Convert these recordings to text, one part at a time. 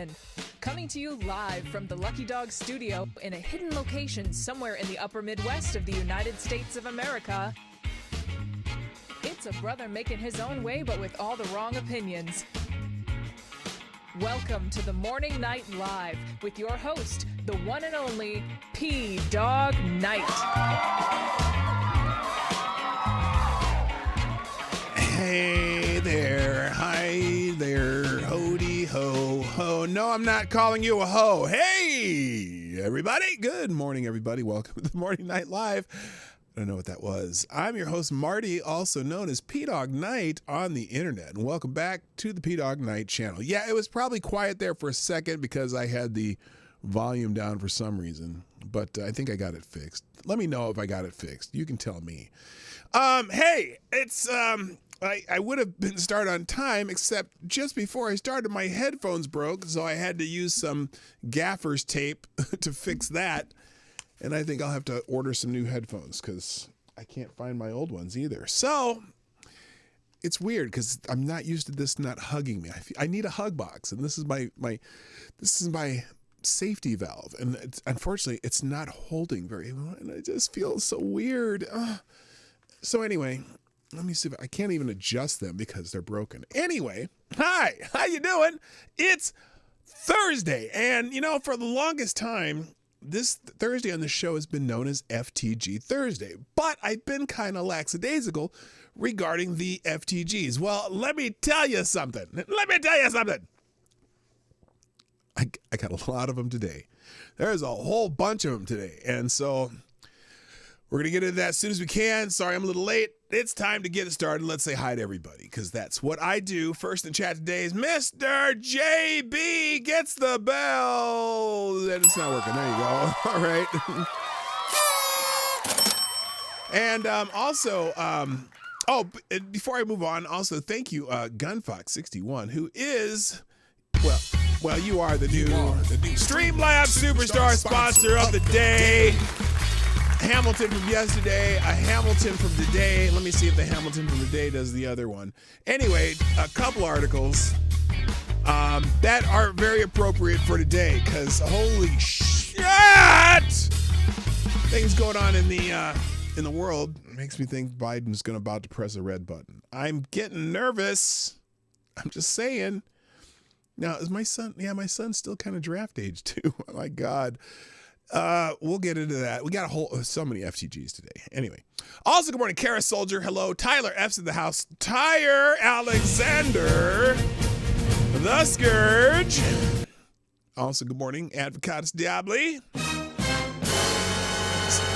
gentlemen, coming to you live from the Lucky Dog studio in a hidden location somewhere in the upper Midwest of the United States of America, it's a brother making his own way but with all the wrong opinions. Welcome to the Morning Night Live with your host, the one and only Dawg Knight. Hey there, hi there, hoody ho ho. No, I'm not calling you a ho. Hey, everybody. Good morning, everybody. Welcome to the Morning Night Live. I don't know what that was. I'm your host, Marty, also known as Dawg Knight on the internet. And welcome back to the Dawg Knight Channel. Yeah, it was probably quiet there for a second because I had the volume down for some reason, but I think I got it fixed. Let me know if I got it fixed. You can tell me. Hey, it's, I would have been started on time, except just before I started, my headphones broke, so I had to use some gaffer's tape to fix that. And I think I'll have to order some new headphones because I can't find my old ones either. So it's weird because I'm not used to this not hugging me. I need a hug box, and this is my safety valve, and unfortunately it's not holding very well, and I just feel so weird. So anyway, let me see if I can't even adjust them because they're broken. Anyway, hi, how you doing? It's Thursday, and you know, for the longest time, this Thursday on the show has been known as FTG Thursday, but I've been kind of lackadaisical regarding the FTGs. Well, let me tell you something. I got a lot of them today. There's a whole bunch of them today, and so we're going to get into that as soon as we can. Sorry, I'm a little late. It's time to get it started. Let's say hi to everybody, because that's what I do. First in chat today is Mr. JB gets the bell. And it's not working. There you go. All right. And also, before I move on, also thank you, Gunfox61, who is, well, you are the new Streamlabs Superstar sponsor of the day. Hamilton from yesterday, a Hamilton from today. Let me see if the Hamilton from today does the other one. Anyway, a couple articles that are very appropriate for today because holy shit! Things going on in the world makes me think Biden's about to press a red button. I'm getting nervous. I'm just saying. Now, is my son? Yeah, my son's still kind of draft age too. Oh my God. We'll get into that. We got so many FTGs today. Anyway. Also, good morning, Kara Soldier. Hello. Tyler F's in the house. Tyre Alexander. The Scourge. Also, good morning, Advocatus Diabli.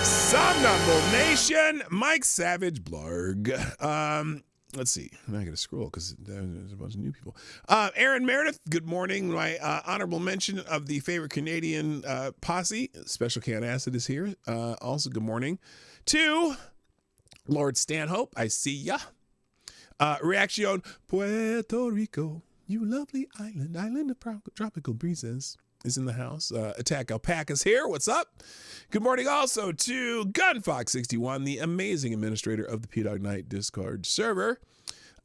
Somnambul Nation. Mike Savage Blarg. Let's see. Now I got to scroll because there's a bunch of new people. Aaron Meredith, good morning. My honorable mention of the favorite Canadian posse, Special Can Acid, is here. Also, good morning to Lord Stanhope. I see ya. Reaction Puerto Rico, you lovely island of tropical breezes, is in the house. Attack Alpaca's here. What's up? Good morning also to Gunfox61, the amazing administrator of the Dawg Knight Discord server.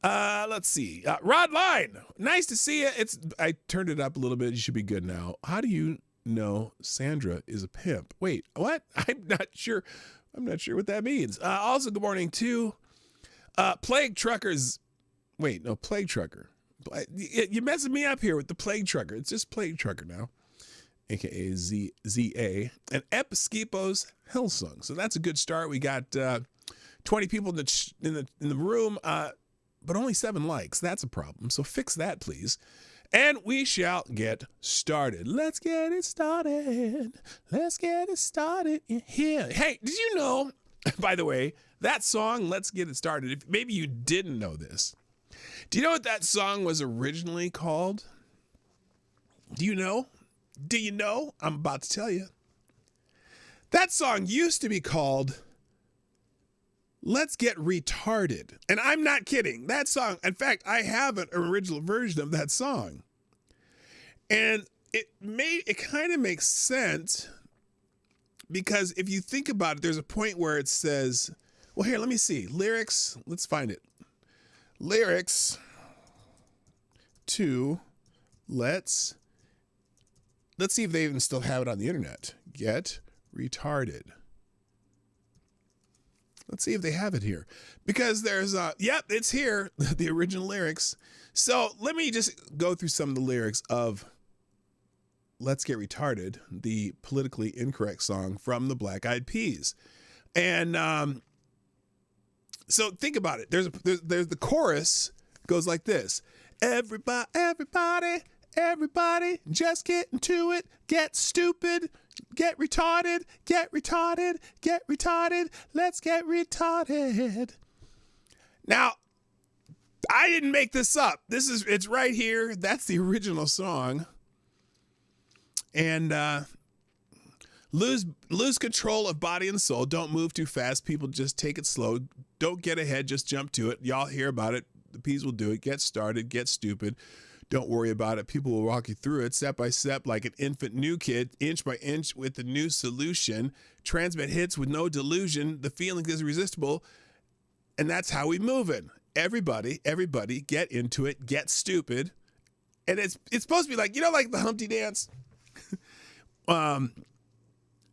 Let's see. Rod Line, nice to see you. I turned it up a little bit. You should be good now. How do you know Sandra is a pimp? Wait, what? I'm not sure what that means. Also, good morning to Plague Truckers. Wait, no, Plague Trucker. You're messing me up here with the Plague Trucker. It's just Plague Trucker now, aka ZA, and Episkipo's Hillsong. So that's a good start. We got 20 people in the room, but only 7 likes. That's a problem. So fix that, please. And we shall get started. Let's get it started. Let's get it started in here. Hey, did you know, by the way, that song, Let's Get It Started, if maybe you didn't know this, do you know what that song was originally called? Do you know? Do you know? I'm about to tell you. That song used to be called Let's Get Retarded. And I'm not kidding. That song, in fact, I have an original version of that song. And it kind of makes sense because if you think about it, there's a point where it says, well, here, let me see. Lyrics, let's find it. Lyrics to Let's let's see if they even still have it on the internet. Get retarded. Let's see if they have it here. Because there's, yep, it's here, the original lyrics. So let me just go through some of the lyrics of Let's Get Retarded, the politically incorrect song from the Black Eyed Peas. And so think about it. There's the chorus goes like this. Everybody, just get into it. Get stupid. Get retarded. Get retarded. Get retarded. Let's get retarded. Now, I didn't make this up. It's right here. That's the original song. And lose control of body and soul. Don't move too fast. People just take it slow. Don't get ahead. Just jump to it. Y'all hear about it. The P's will do it. Get started. Get stupid. Don't worry about it. People will walk you through it step by step like an infant new kid, inch by inch with a new solution. Transmit hits with no delusion. The feeling is irresistible. And that's how we move it. Everybody, get into it. Get stupid. And it's supposed to be like, like the Humpty Dance. In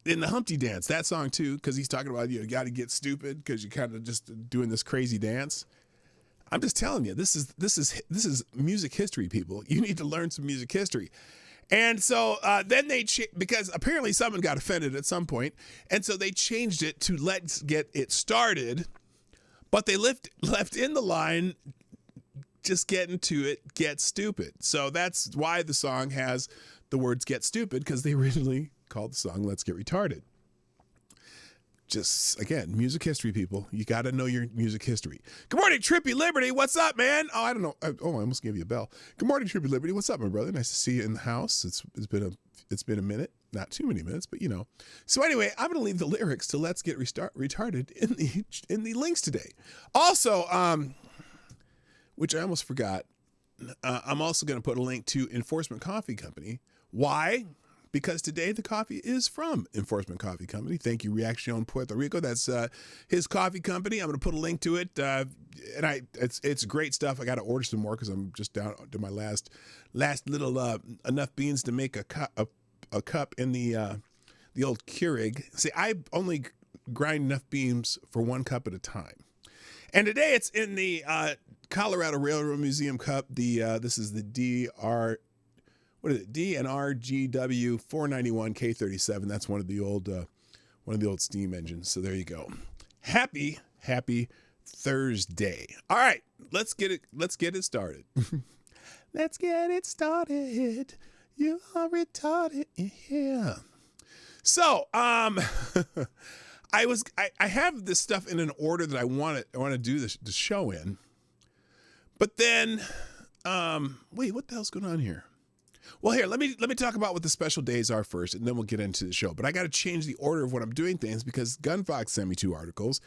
the Humpty Dance, that song too, because he's talking about you got to get stupid because you're kind of just doing this crazy dance. I'm just telling you, this is music history, people. You need to learn some music history. And so then because apparently someone got offended at some point, and so they changed it to Let's Get It Started, but they left in the line, just get into it, get stupid. So that's why the song has the words get stupid, because they originally called the song Let's Get Retarded. Just, again, music history, people. You got to know your music history. Good morning, Trippy Liberty. What's up, man? Oh, I don't know. I almost gave you a bell. Good morning, Trippy Liberty. What's up, my brother? Nice to see you in the house. It's been a minute. Not too many minutes, but So anyway, I'm going to leave the lyrics to Let's Get Retarded in the links today. Also, which I almost forgot, I'm also going to put a link to Enforcement Coffee Company. Why? Because today the coffee is from Enforcement Coffee Company. Thank you, Reaction Puerto Rico. That's his coffee company. I'm going to put a link to it, and it's great stuff. I got to order some more because I'm just down to my last little enough beans to make a cup in the old Keurig. See, I only grind enough beans for one cup at a time, and today it's in the Colorado Railroad Museum cup. This is the DNRGW 491 K37. That's one of the old steam engines. So there you go. Happy Thursday. All right, let's get it started. Let's get it started. You are retarded. Yeah. So, I have this stuff in an order that I want to do the show in. But then wait, what the hell's going on here? Well, here, let me talk about what the special days are first, and then we'll get into the show. But I got to change the order of what I'm doing things because Gunfox sent me 2 articles.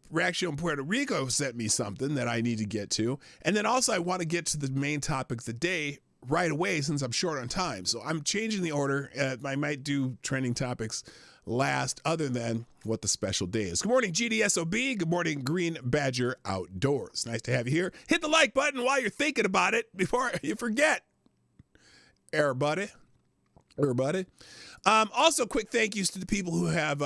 Reaction Puerto Rico sent me something that I need to get to. And then also I want to get to the main topic of the day right away since I'm short on time. So I'm changing the order. I might do trending topics last other than what the special day is. Good morning, GDSOB. Good morning, Green Badger Outdoors. Nice to have you here. Hit the like button while you're thinking about it before you forget. Everybody. Also, quick thank yous to the people who have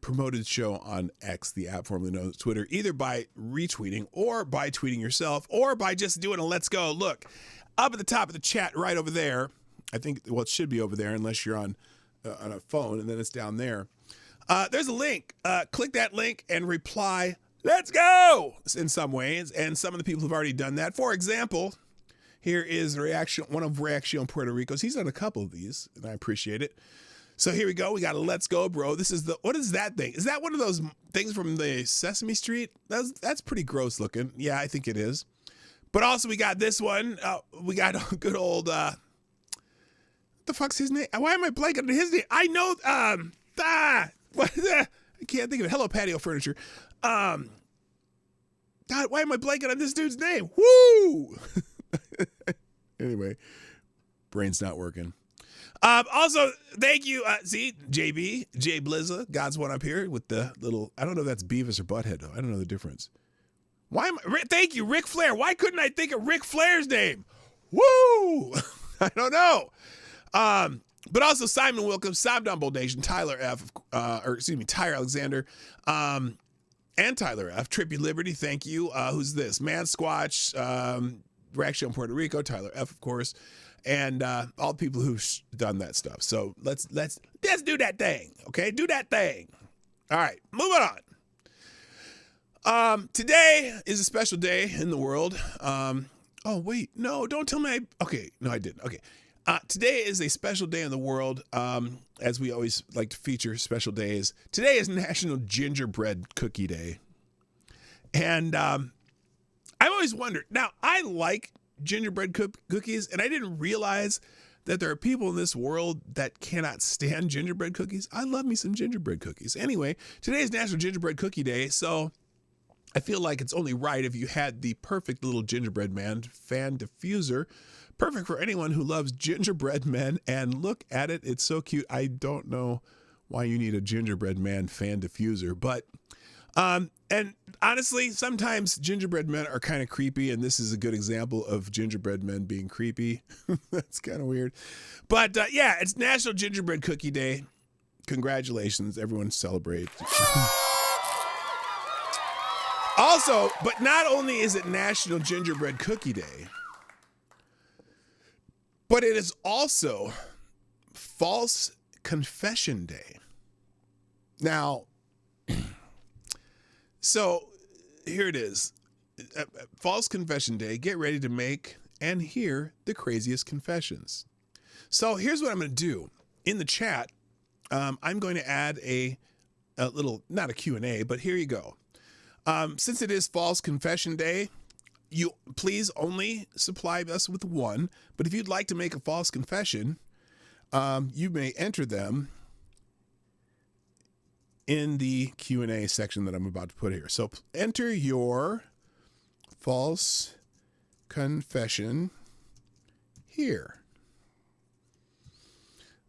promoted the show on X, the app formerly known as Twitter, either by retweeting or by tweeting yourself or by just doing a let's go. Look, up at the top of the chat right over there. I think, well, it should be over there unless you're on a phone, and then it's down there. There's a link. Click that link and reply, let's go, in some ways. And some of the people have already done that. For example, here is one of Reaction Puerto Rico's. He's done a couple of these, and I appreciate it. So here we go. We got a let's go, bro. What is that thing? Is that one of those things from the Sesame Street? That's pretty gross looking. Yeah, I think it is. But also we got this one. We got a good old, what the fuck's his name? Why am I blanking on his name? I know, what is that? I can't think of it. Hello, Patio Furniture. God, why am I blanking on this dude's name? Woo! Anyway, brain's not working. Also, thank you. See, Jay Blizza, God's one up here with the little, I don't know if that's Beavis or Butthead though. I don't know the difference. Thank you, Ric Flair. Why couldn't I think of Ric Flair's name? Woo! I don't know. But also Simon Wilkins, Sam Dumble Nation, Tyler F, Tyre Alexander, and Tyler F, Trippy Liberty, thank you. Who's this? Man Squatch, Reaction on Puerto Rico, Tyler F, of course, and all the people who've done that stuff. So let's do that thing, okay? Do that thing. All right, moving on. Today is a special day in the world. Oh wait, no, don't tell me. Okay, no, I didn't. Okay. Today is a special day in the world, as we always like to feature special days. Today is National Gingerbread Cookie Day. And I've always wondered, now I like gingerbread cookies, and I didn't realize that there are people in this world that cannot stand gingerbread cookies. I love me some gingerbread cookies. Anyway, today is National Gingerbread Cookie Day, so I feel like it's only right if you had the perfect little gingerbread man fan diffuser. Perfect for anyone who loves gingerbread men, and look at it. It's so cute. I don't know why you need a gingerbread man fan diffuser, but, and honestly, sometimes gingerbread men are kind of creepy, and this is a good example of gingerbread men being creepy. That's kind of weird. But yeah, it's National Gingerbread Cookie Day. Congratulations. Everyone celebrate. Also, but not only is it National Gingerbread Cookie Day, but it is also False Confession Day. Now, so here it is. False Confession Day. Get ready to make and hear the craziest confessions. So here's what I'm going to do. In the chat, I'm going to add a little, not a Q&A, but here you go. Since it is False Confession Day, you please only supply us with one, but if you'd like to make a false confession, you may enter them in the Q&A section that I'm about to put here. So enter your false confession here.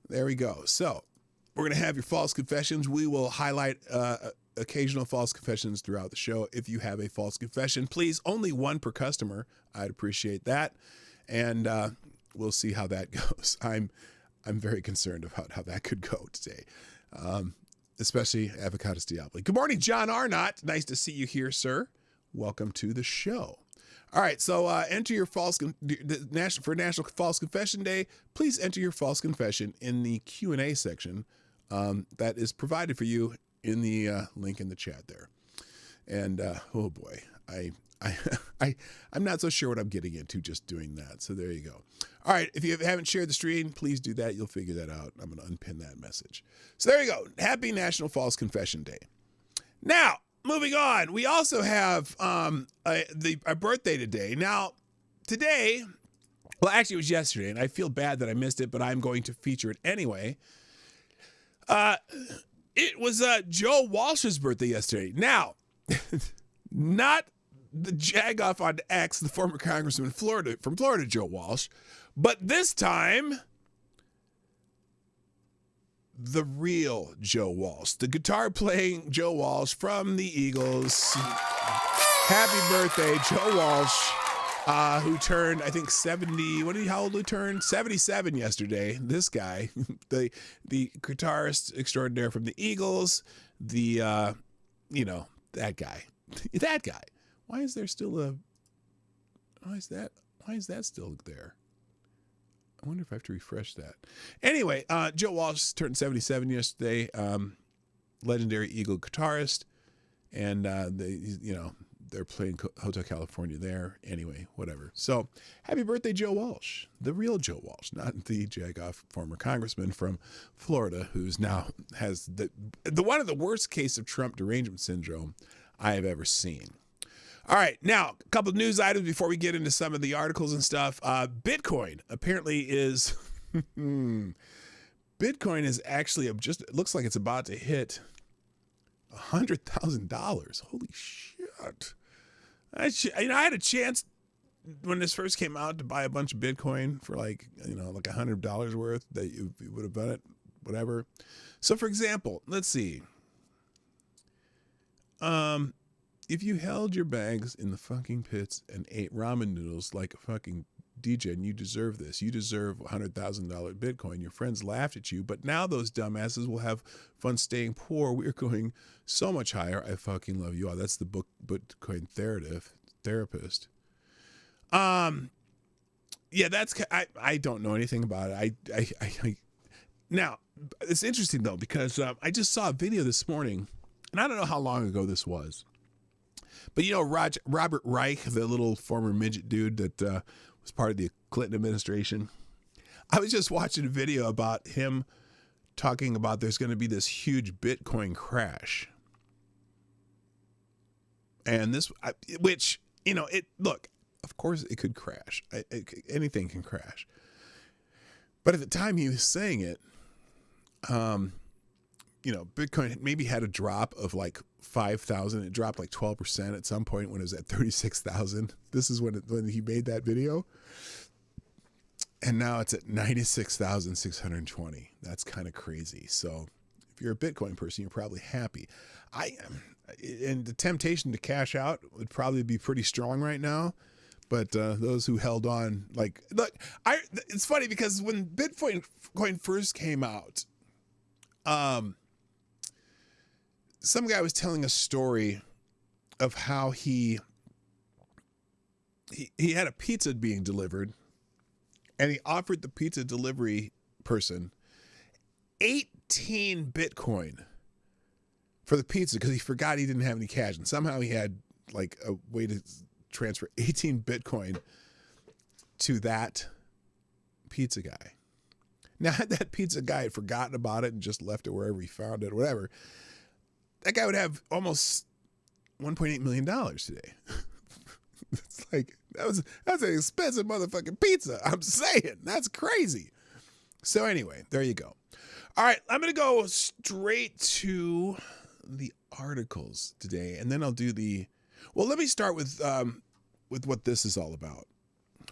There we go. So we're going to have your false confessions. We will highlight occasional false confessions throughout the show. If you have a false confession, please, only one per customer. I'd appreciate that. And we'll see how that goes. I'm very concerned about how that could go today. Especially Avocados Diablo. Good morning, John Arnott. Nice to see you here, sir. Welcome to the show. All right, so enter your for National False Confession Day. Please enter your false confession in the Q&A section that is provided for you in the link in the chat there. And oh boy, I'm not so sure what I'm getting into just doing that. So there you go. All right, if you haven't shared the stream, please do that. You'll figure that out. I'm going to unpin that message. So there you go. Happy National False Confession Day. Now, moving on, we also have a birthday today. Now, today, well, actually, it was yesterday, and I feel bad that I missed it, but I'm going to feature it anyway. It was Joe Walsh's birthday yesterday. Now, not the jagoff on X, the former congressman from Florida, Joe Walsh, but this time, the real Joe Walsh, the guitar-playing Joe Walsh from the Eagles. Happy birthday, Joe Walsh, who turned, I think, 70. How old did he turn? 77 yesterday. This guy, the guitarist extraordinaire from the Eagles, that guy. That guy. Why is that still there? I wonder if I have to refresh that. Anyway, Joe Walsh turned 77 yesterday. Legendary Eagle guitarist, and they're playing Hotel California there. Anyway, whatever. So, happy birthday, Joe Walsh, the real Joe Walsh, not the jagoff former congressman from Florida, who's now has the one of the worst case of Trump derangement syndrome I have ever seen. All right, now, a couple of news items before we get into some of the articles and stuff. Bitcoin apparently is, Bitcoin is actually it looks like it's about to hit $100,000. Holy shit. I had a chance when this first came out to buy a bunch of Bitcoin for like $100 worth that you would have done it, whatever. So for example, let's see. If you held your bags in the fucking pits and ate ramen noodles like a fucking DJ, you deserve this. You deserve $100,000 Bitcoin. Your friends laughed at you, but now those dumbasses will have fun staying poor. We're going so much higher. I fucking love you all. That's the Bitcoin therapist. Yeah, that's, I don't know anything about it. I now, it's interesting though, because I just saw a video this morning, and I don't know how long ago this was, but you know, Robert Reich, the little former midget dude that was part of the Clinton administration. I was just watching a video about him talking about there's going to be this huge Bitcoin crash. And this, which, you know, look, of course it could crash. Anything can crash. But at the time he was saying it, you know, Bitcoin maybe had a drop of like 5,000. It dropped like 12% at some point when it was at 36,000. This is when he made that video. And now it's at 96,620. That's kind of crazy. So if you're a Bitcoin person, you're probably happy. And the temptation to cash out would probably be pretty strong right now. But those who held on, like, look, it's funny because when Bitcoin first came out, some guy was telling a story of how he had a pizza being delivered, and he offered the pizza delivery person 18 Bitcoin for the pizza because he forgot he didn't have any cash, and somehow he had like a way to transfer 18 Bitcoin to that pizza guy. Now, had that pizza guy had forgotten about it and just left it wherever he found it, or whatever, that guy would have almost $1.8 million today. It's like, that's an expensive motherfucking pizza. I'm saying, that's crazy. So anyway, there you go. All right, I'm going to go straight to the articles today, and then I'll do well, let me start with what this is all about.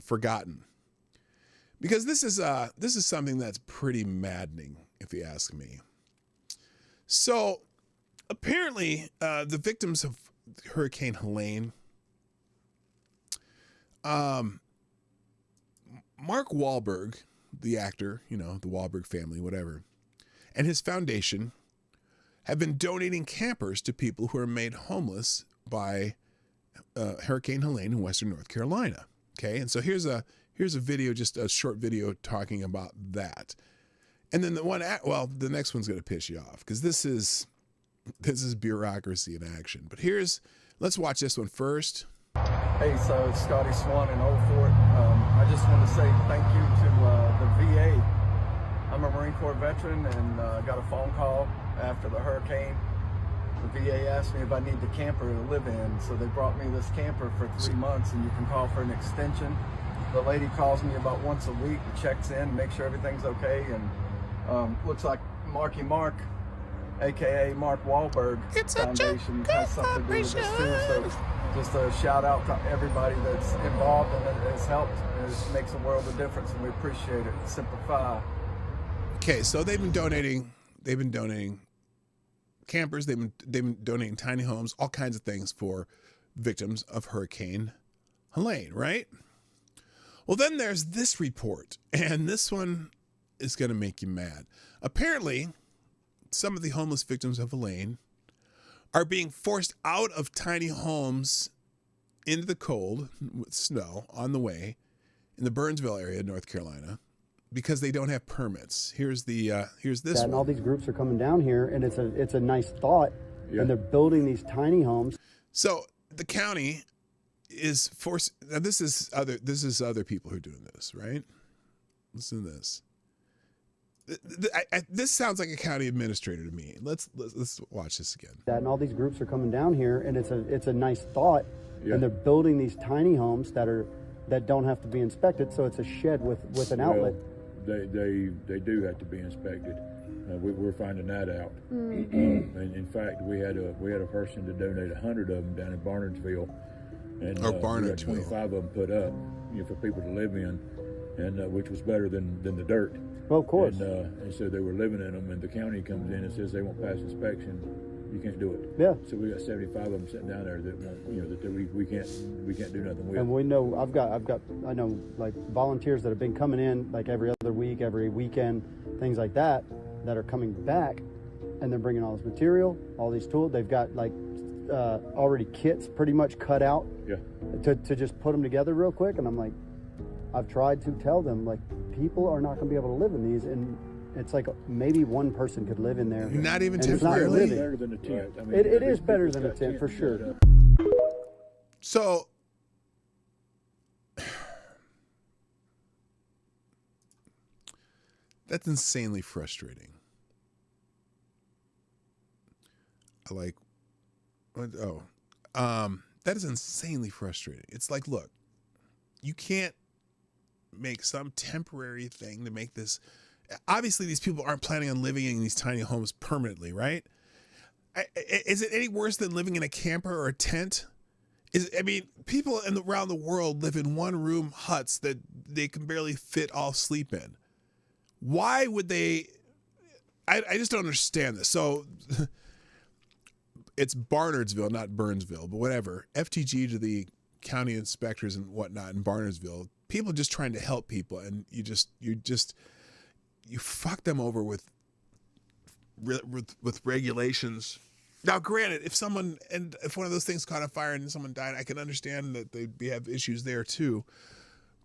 Forgotten. Because this is something that's pretty maddening, if you ask me. So, apparently, the victims of Hurricane Helene, Mark Wahlberg, the actor, you know, the Wahlberg family, whatever, and his foundation have been donating campers to people who are made homeless by Hurricane Helene in Western North Carolina. Okay, and so here's a video, just a short video talking about that, and then the next one's going to piss you off because this is bureaucracy in action. But let's watch this one first. Hey, so it's Scotty Swan in Old Fort. I just want to say thank you to the VA. I'm a Marine Corps veteran and got a phone call after the hurricane. The VA asked me if I need the camper to live in, so they brought me this camper for 3 months, and you can call for an extension. The lady calls me about once a week and checks in, makes sure everything's okay, and looks like Marky Mark, aka Mark Wahlberg Foundation, has something to do with this too. So just a shout out to everybody that's involved and that has helped. It makes a world of difference, and we appreciate it. Simplify. Okay, so they've been donating campers, they've been donating tiny homes, all kinds of things for victims of Hurricane Helene, right? Well, then there's this report, and this one is going to make you mad. Apparently, some of the homeless victims of Helene are being forced out of tiny homes into the cold with snow on the way in the Burnsville area, North Carolina, because they don't have permits. Here's this one. And all these groups are coming down here, and it's a nice thought, and they're building these tiny homes. So the county is forced. Now this is other people who are doing this, right? Listen to this. This sounds like a county administrator to me. Let's watch this again. And all these groups are coming down here, and it's a nice thought, and they're building these tiny homes that don't have to be inspected. So it's a shed with an outlet. They do have to be inspected. We're finding that out. And in fact, we had a person to donate 100 of them down in Barnardsville, and we got 25 of them put up, for people to live in, and which was better than the dirt. Well, of course. And so they were living in them, and the county comes in and says they won't pass inspection, You can't do it. Yeah. So we got 75 of them sitting down there that won't, that we can't do nothing with. And we know I know like volunteers that have been coming in like every other week, every weekend, things like that are coming back, and they're bringing all this material, all these tools. They've got like already kits pretty much cut out. Yeah. To just put them together real quick, and I'm like, I've tried to tell them like people are not going to be able to live in these, and it's like maybe one person could live in there. Not even and temporarily. It's It's better than a tent. I mean, it is better than a tent for sure. So that's insanely frustrating. That is insanely frustrating. It's like, look, you can't make some temporary thing to make this. Obviously, these people aren't planning on living in these tiny homes permanently, right? Is it any worse than living in a camper or a tent? People around the world live in one-room huts that they can barely fit all sleep in. Why would they? I just don't understand this. So it's Barnardsville, not Burnsville, but whatever. FTG to the county inspectors and whatnot in Barnardsville. People just trying to help people, and you fuck them over with regulations. Now, granted, if one of those things caught on fire and someone died, I can understand that they'd have issues there too.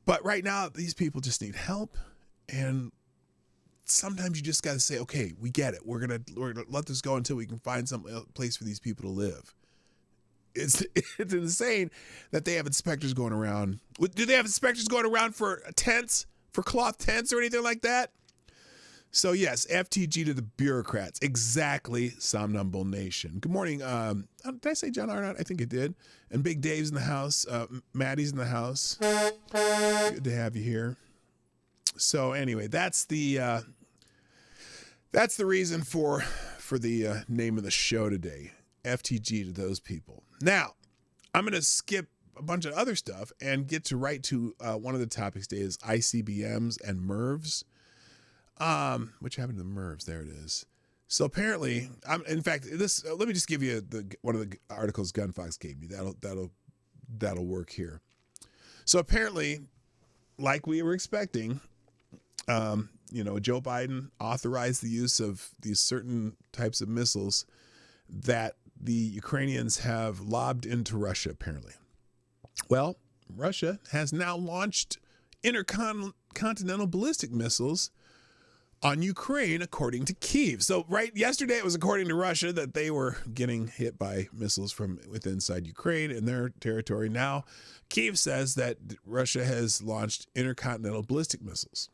But right now, these people just need help, and sometimes you just got to say, okay, we get it. We're gonna let this go until we can find some place for these people to live. It's insane that they have inspectors going around. Do they have inspectors going around for tents, for cloth tents or anything like that? So yes, FTG to the bureaucrats. Exactly, Somnambule Nation. Good morning. Did I say John Arnott? I think it did. And Big Dave's in the house. Maddie's in the house. Good to have you here. So anyway, that's the reason for the name of the show today. FTG to those people. Now, I'm going to skip a bunch of other stuff and get right to one of the topics today is ICBMs and MIRVs. Which happened to the MIRVs? There it is. So apparently, in fact, this. Let me just give you one of the articles Gunfox gave me. That'll work here. So apparently, like we were expecting, Joe Biden authorized the use of these certain types of missiles that the Ukrainians have lobbed into Russia. Apparently, well, Russia has now launched intercontinental ballistic missiles on Ukraine, according to Kyiv. So yesterday it was according to Russia that they were getting hit by missiles from inside Ukraine in their territory. Now, Kyiv says that Russia has launched intercontinental ballistic missiles.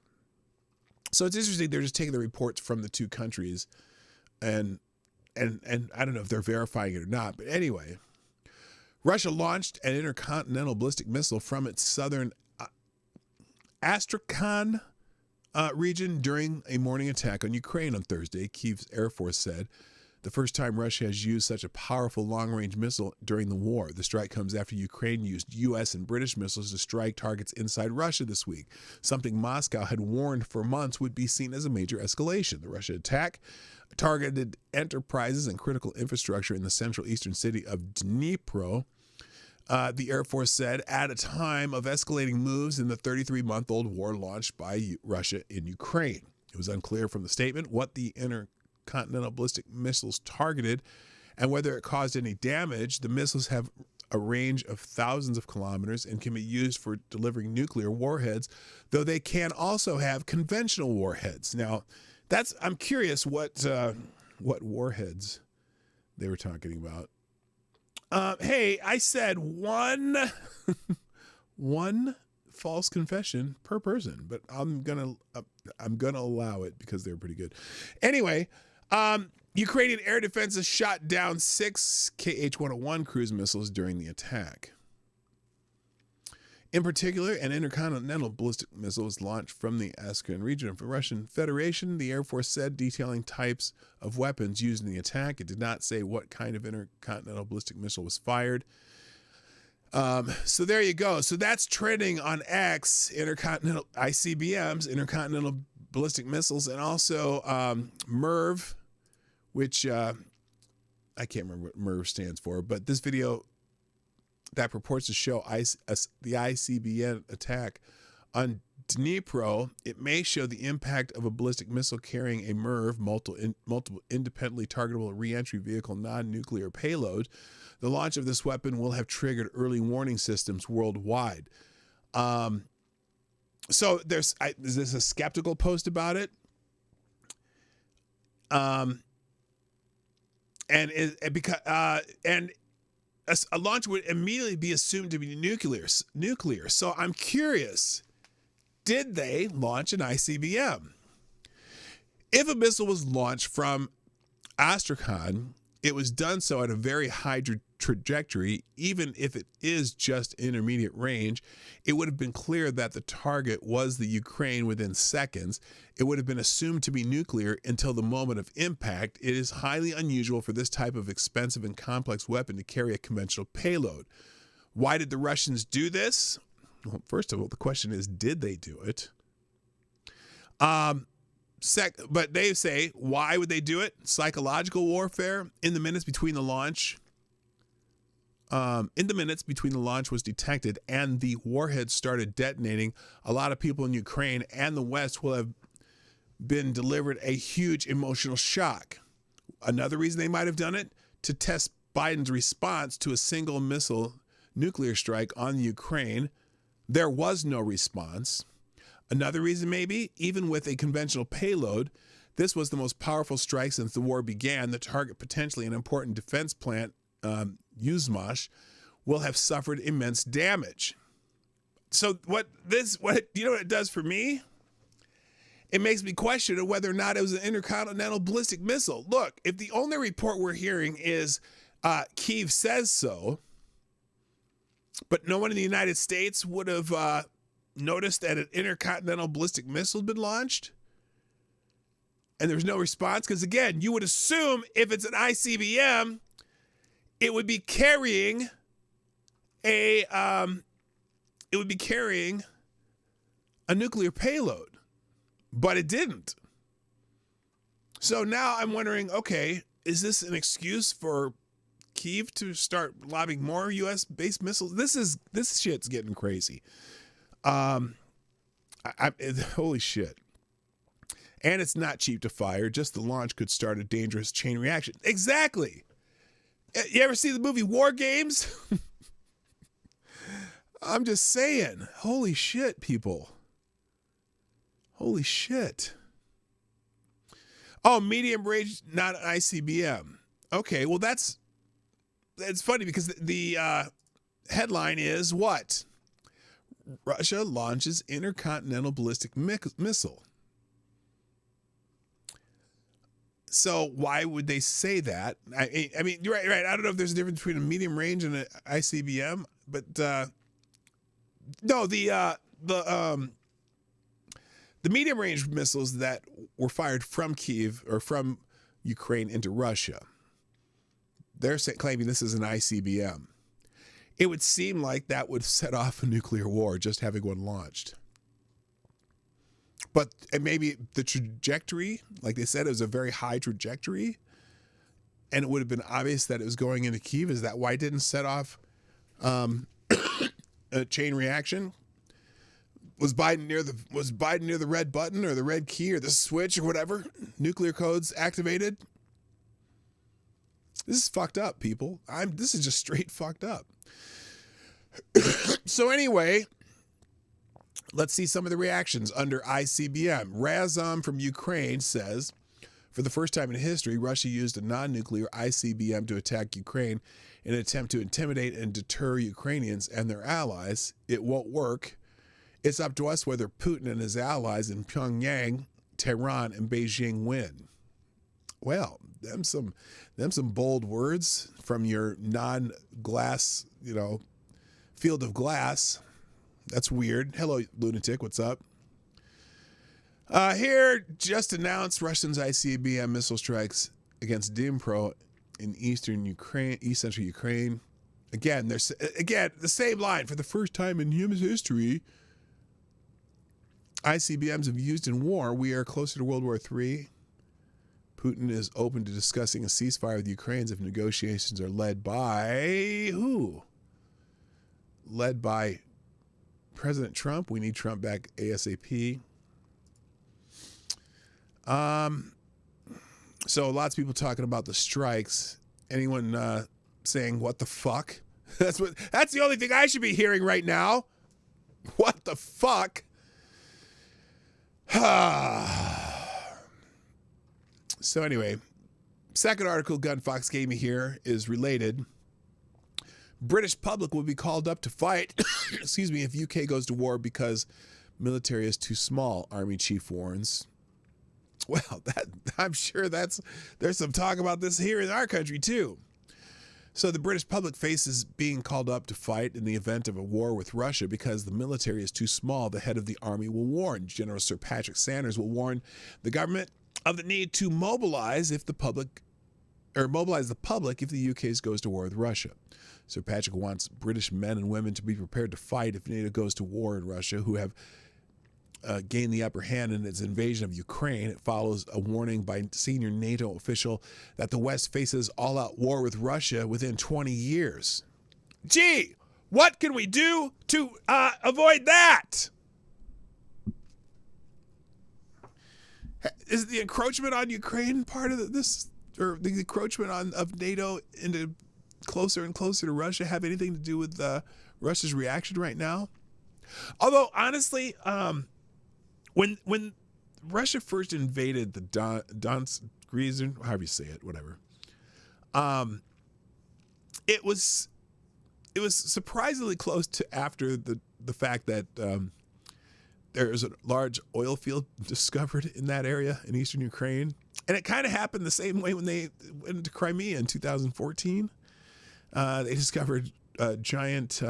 So it's interesting. They're just taking the reports from the two countries, and I don't know if they're verifying it or not. But anyway, Russia launched an intercontinental ballistic missile from its southern Astrakhan region during a morning attack on Ukraine on Thursday, Kyiv's Air Force said. The first time Russia has used such a powerful long-range missile during the war. The strike comes after Ukraine used U.S. and British missiles to strike targets inside Russia this week, something Moscow had warned for months would be seen as a major escalation. The Russia attack targeted enterprises and critical infrastructure in the central eastern city of Dnipro, the Air Force said, at a time of escalating moves in the 33-month-old war launched by Russia in Ukraine. It was unclear from the statement what the intercontinental ballistic missiles targeted and whether it caused any damage. The missiles have a range of thousands of kilometers and can be used for delivering nuclear warheads, though they can also have conventional warheads. Now, I'm curious what warheads they were talking about. Hey, I said one false confession per person, but I'm gonna allow it because they're pretty good. Anyway, Ukrainian air defenses shot down 6 KH-101 cruise missiles during the attack. In particular, an intercontinental ballistic missile was launched from the Astrakhan region of the Russian Federation, the Air Force said, detailing types of weapons used in the attack. It did not say what kind of intercontinental ballistic missile was fired. So there you go. So that's trending on X, intercontinental ICBMs, intercontinental ballistic missiles, and also MIRV, which I can't remember what MERV stands for, but this video that purports to show the ICBM attack on Dnipro, it may show the impact of a ballistic missile carrying a MERV, multiple independently targetable reentry vehicle non-nuclear payload. The launch of this weapon will have triggered early warning systems worldwide. So there's a skeptical post about it. And a launch would immediately be assumed to be nuclear. So I'm curious, did they launch an ICBM? If a missile was launched from Astrakhan, it was done so at a very high trajectory. Even if it is just intermediate range, it would have been clear that the target was the Ukraine within seconds. It would have been assumed to be nuclear until the moment of impact. It is highly unusual for this type of expensive and complex weapon to carry a conventional payload. Why did the Russians do this? Well, first of all, the question is, did they do it? But they say, why would they do it? Psychological warfare. In the minutes between the launch was detected and the warhead started detonating, a lot of people in Ukraine and the West will have been delivered a huge emotional shock. Another reason they might have done it, to test Biden's response to a single missile nuclear strike on the Ukraine. There was no response. Another reason maybe, even with a conventional payload, this was the most powerful strike since the war began. The target, potentially an important defense plant, Yuzhmash, will have suffered immense damage. So what you know what it does for me? It makes me question whether or not it was an intercontinental ballistic missile. Look, if the only report we're hearing is Kyiv says so, but no one in the United States would have noticed that an intercontinental ballistic missile had been launched, and there's no response, because again, you would assume if it's an ICBM, it would be carrying a nuclear payload, but it didn't. So now I'm wondering, okay, is this an excuse for Kyiv to start lobbing more U.S.-based missiles? This shit's getting crazy. Holy shit. And it's not cheap to fire. Just the launch could start a dangerous chain reaction. Exactly. You ever see the movie War Games? I'm just saying. Holy shit, people. Holy shit. Oh, medium range, not an ICBM. Okay, well that's funny because the headline is what? Russia launches intercontinental ballistic missile. So why would they say that? I mean, you're right. I don't know if there's a difference between a medium range and an ICBM, but no, the medium range missiles that were fired from Kyiv or from Ukraine into Russia, they're claiming this is an ICBM. It would seem like that would set off a nuclear war, just having one launched. But maybe the trajectory, like they said, it was a very high trajectory, and it would have been obvious that it was going into Kyiv. Is that why it didn't set off a chain reaction? Was Biden near the red button or the red key or the switch or whatever? Nuclear codes activated? This is fucked up, people. This is just straight fucked up. So anyway, let's see some of the reactions under ICBM. Razom from Ukraine says, for the first time in history, Russia used a non-nuclear ICBM to attack Ukraine in an attempt to intimidate and deter Ukrainians and their allies. It won't work. It's up to us whether Putin and his allies in Pyongyang, Tehran, and Beijing win. Well, them some bold words from your non-glass, field of glass. That's weird. Hello, lunatic. What's up? Here, just announced Russians ICBM missile strikes against Dnipro in east central Ukraine. Again, the same line. For the first time in human history, ICBMs have been used in war. We are closer to World War III. Putin is open to discussing a ceasefire with Ukraine if negotiations are led by who? Led by President Trump. We need Trump back ASAP. So lots of people talking about the strikes. Anyone saying what the fuck? That's the only thing I should be hearing right now. What the fuck? So anyway, second article Gunfox gave me here is related. British public will be called up to fight, excuse me, if UK goes to war because military is too small, Army chief warns. Well, I'm sure there's some talk about this here in our country too. So the British public faces being called up to fight in the event of a war with Russia because the military is too small. The head of the army will warn. General Sir Patrick Sanders will warn the government of the need to mobilize the public if the UK goes to war with Russia. Sir Patrick wants British men and women to be prepared to fight if NATO goes to war in Russia, who have gained the upper hand in its invasion of Ukraine. It follows a warning by senior NATO official that the West faces all-out war with Russia within 20 years. Gee, what can we do to avoid that? Is the encroachment on Ukraine part of this, or the encroachment of NATO into closer and closer to Russia have anything to do with Russia's reaction right now? Although, honestly, when Russia first invaded the Donetsk region, however you say it, whatever, it was surprisingly close to after the fact that there is a large oil field discovered in that area in eastern Ukraine. And it kind of happened the same way when they went to Crimea in 2014. They discovered giant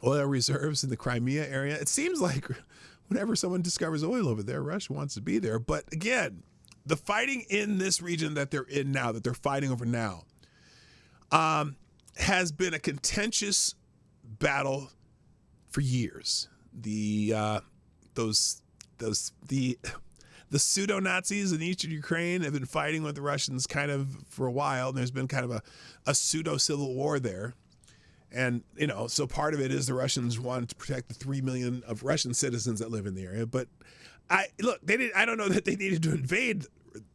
oil reserves in the Crimea area. It seems like whenever someone discovers oil over there, Russia wants to be there. But again, the fighting in this region that they're in now, that they're fighting over now, has been a contentious battle for years. The pseudo-Nazis in eastern Ukraine have been fighting with the Russians kind of for a while, and there's been kind of a pseudo-civil war there. And, so part of it is the Russians wanted to protect the 3 million of Russian citizens that live in the area. But I don't know that they needed to invade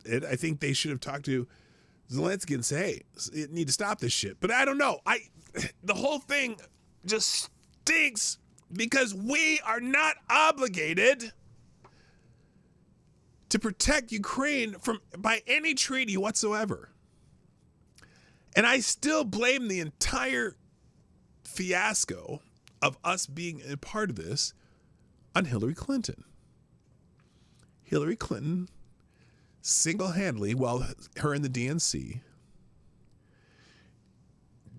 it. I think they should have talked to Zelensky and say, hey, you need to stop this shit. But I don't know. The whole thing just stinks because we are not obligated to protect Ukraine by any treaty whatsoever. And I still blame the entire fiasco of us being a part of this on Hillary Clinton. Hillary Clinton single-handedly, while her and the DNC,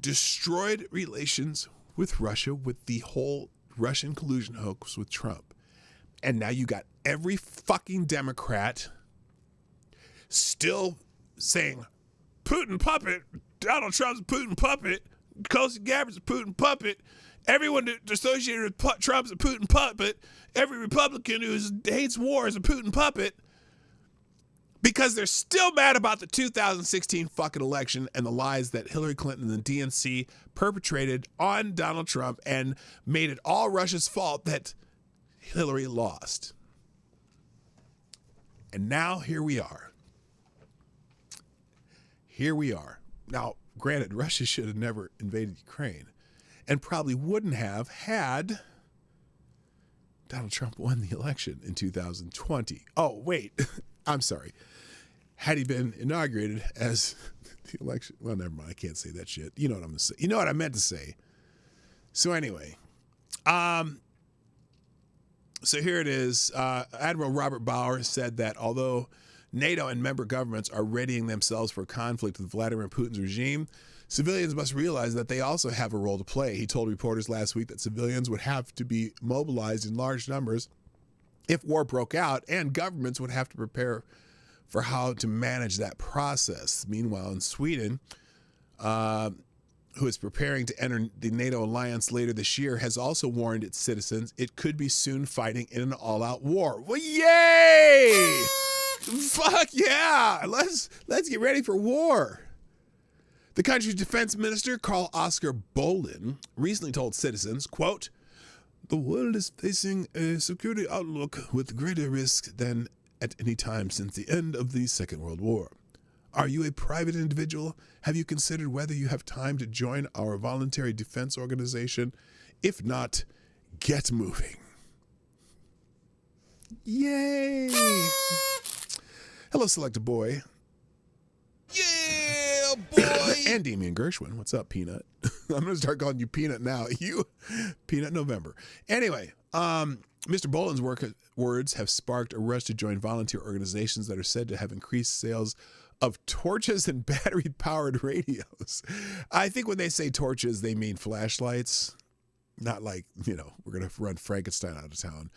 destroyed relations with Russia with the whole Russian collusion hoax with Trump. And now you got every fucking Democrat still saying, Putin puppet, Donald Trump's a Putin puppet, Tulsi Gabbard's a Putin puppet, everyone associated with Trump's a Putin puppet, every Republican who hates war is a Putin puppet, because they're still mad about the 2016 fucking election and the lies that Hillary Clinton and the DNC perpetrated on Donald Trump and made it all Russia's fault that Hillary lost. And now here we are. Here we are. Now, granted, Russia should have never invaded Ukraine and probably wouldn't have had Donald Trump won the election in 2020. Oh, wait. I'm sorry. Had he been inaugurated as the election, well, never mind. I can't say that shit. You know what I'm going to say. You know what I meant to say. So anyway, so here it is. Admiral Robert Bauer said that although NATO and member governments are readying themselves for conflict with Vladimir Putin's regime, civilians must realize that they also have a role to play. He told reporters last week that civilians would have to be mobilized in large numbers if war broke out, and governments would have to prepare for how to manage that process. Meanwhile, in Sweden, who is preparing to enter the NATO alliance later this year, has also warned its citizens it could be soon fighting in an all-out war. Well, yay! Fuck yeah. Let's get ready for war. The country's defense minister, Carl Oscar Bolin, recently told citizens, quote, "The world is facing a security outlook with greater risk than at any time since the end of the Second World War. Are you a private individual? Have you considered whether you have time to join our voluntary defense organization? If not, get moving." Yay! Hello, Selecta Boy. Yeah, boy. And Damian Gershwin. What's up, Peanut? I'm going to start calling you Peanut now. You, Peanut November. Anyway, Mr. Boland's words have sparked a rush to join volunteer organizations that are said to have increased sales of torches and battery-powered radios. I think when they say torches, they mean flashlights. Not like, we're going to run Frankenstein out of town.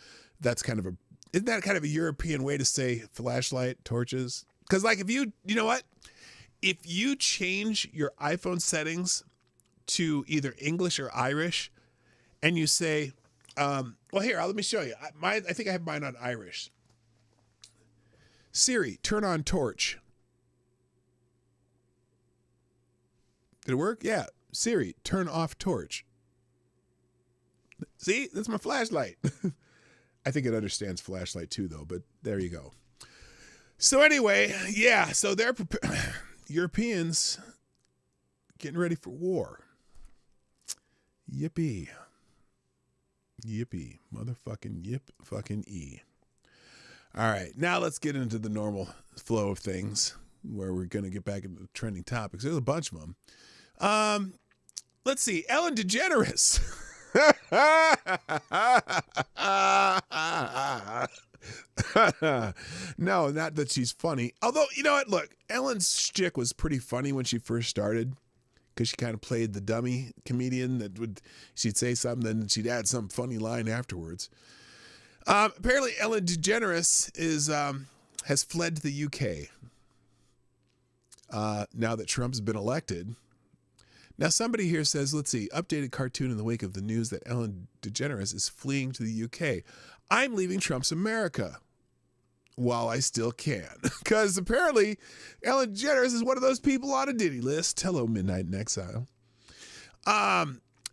Isn't that kind of a European way to say flashlight, torches? Because if you know what? If you change your iPhone settings to either English or Irish, and you say, here, let me show you. I think I have mine on Irish. Siri, turn on torch. Did it work? Yeah. Siri, turn off torch. See, that's my flashlight. I think it understands flashlight too, though, but there you go. So anyway, yeah, so they're Europeans getting ready for war. Yippee. Yippee. Motherfucking yip fucking E. All right, now let's get into the normal flow of things where we're going to get back into the trending topics. There's a bunch of them. Let's see. Ellen DeGeneres. No, not that she's funny. Although, you know what? Look, Ellen's shtick was pretty funny when she first started because she kind of played the dummy comedian she'd say something, then she'd add some funny line afterwards. Apparently, Ellen DeGeneres has fled to the UK now that Trump's been elected. Now, somebody here says, let's see, updated cartoon in the wake of the news that Ellen DeGeneres is fleeing to the UK. I'm leaving Trump's America while I still can. Because apparently Ellen DeGeneres is one of those people on a Diddy list. Hello, Midnight in Exile.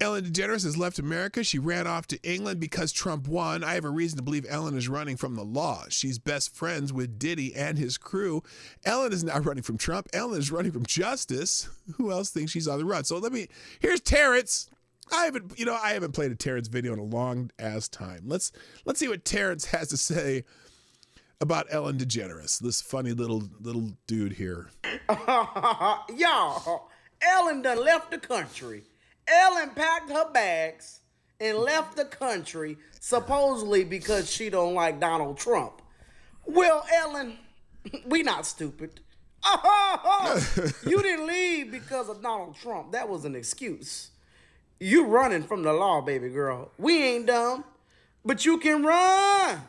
Ellen DeGeneres has left America. She ran off to England because Trump won. I have a reason to believe Ellen is running from the law. She's best friends with Diddy and his crew. Ellen is not running from Trump. Ellen is running from justice. Who else thinks she's on the run? So here's Terrence. I haven't played a Terrence video in a long ass time. Let's see what Terrence has to say about Ellen DeGeneres, this funny little dude here. Y'all, Ellen done left the country. Ellen packed her bags and left the country supposedly because she don't like Donald Trump. Well, Ellen, we not stupid. You didn't leave because of Donald Trump. That was an excuse. You running from the law, baby girl. We ain't dumb, but you can run,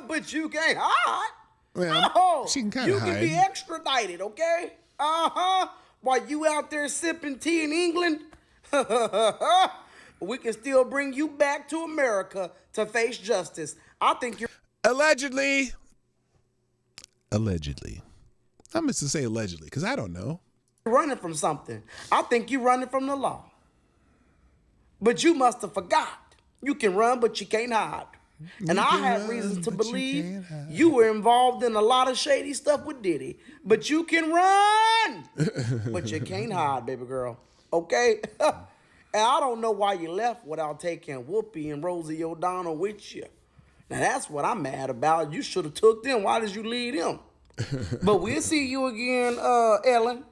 but you can't hide. Well, she can kind of hide. You can be extradited, okay? While you out there sipping tea in England, we can still bring you back to America to face justice. I think you're... Allegedly. I'm going to say allegedly, because I don't know. running from something. I think you're running from the law. But you must have forgot. You can run, but you can't hide. And I have reasons to believe you were involved in a lot of shady stuff with Diddy. But you can run, but you can't hide, baby girl. Okay? And I don't know why you left without taking Whoopi and Rosie O'Donnell with you. Now, that's what I'm mad about. You should have took them. Why did you leave them? But we'll see you again, Ellen.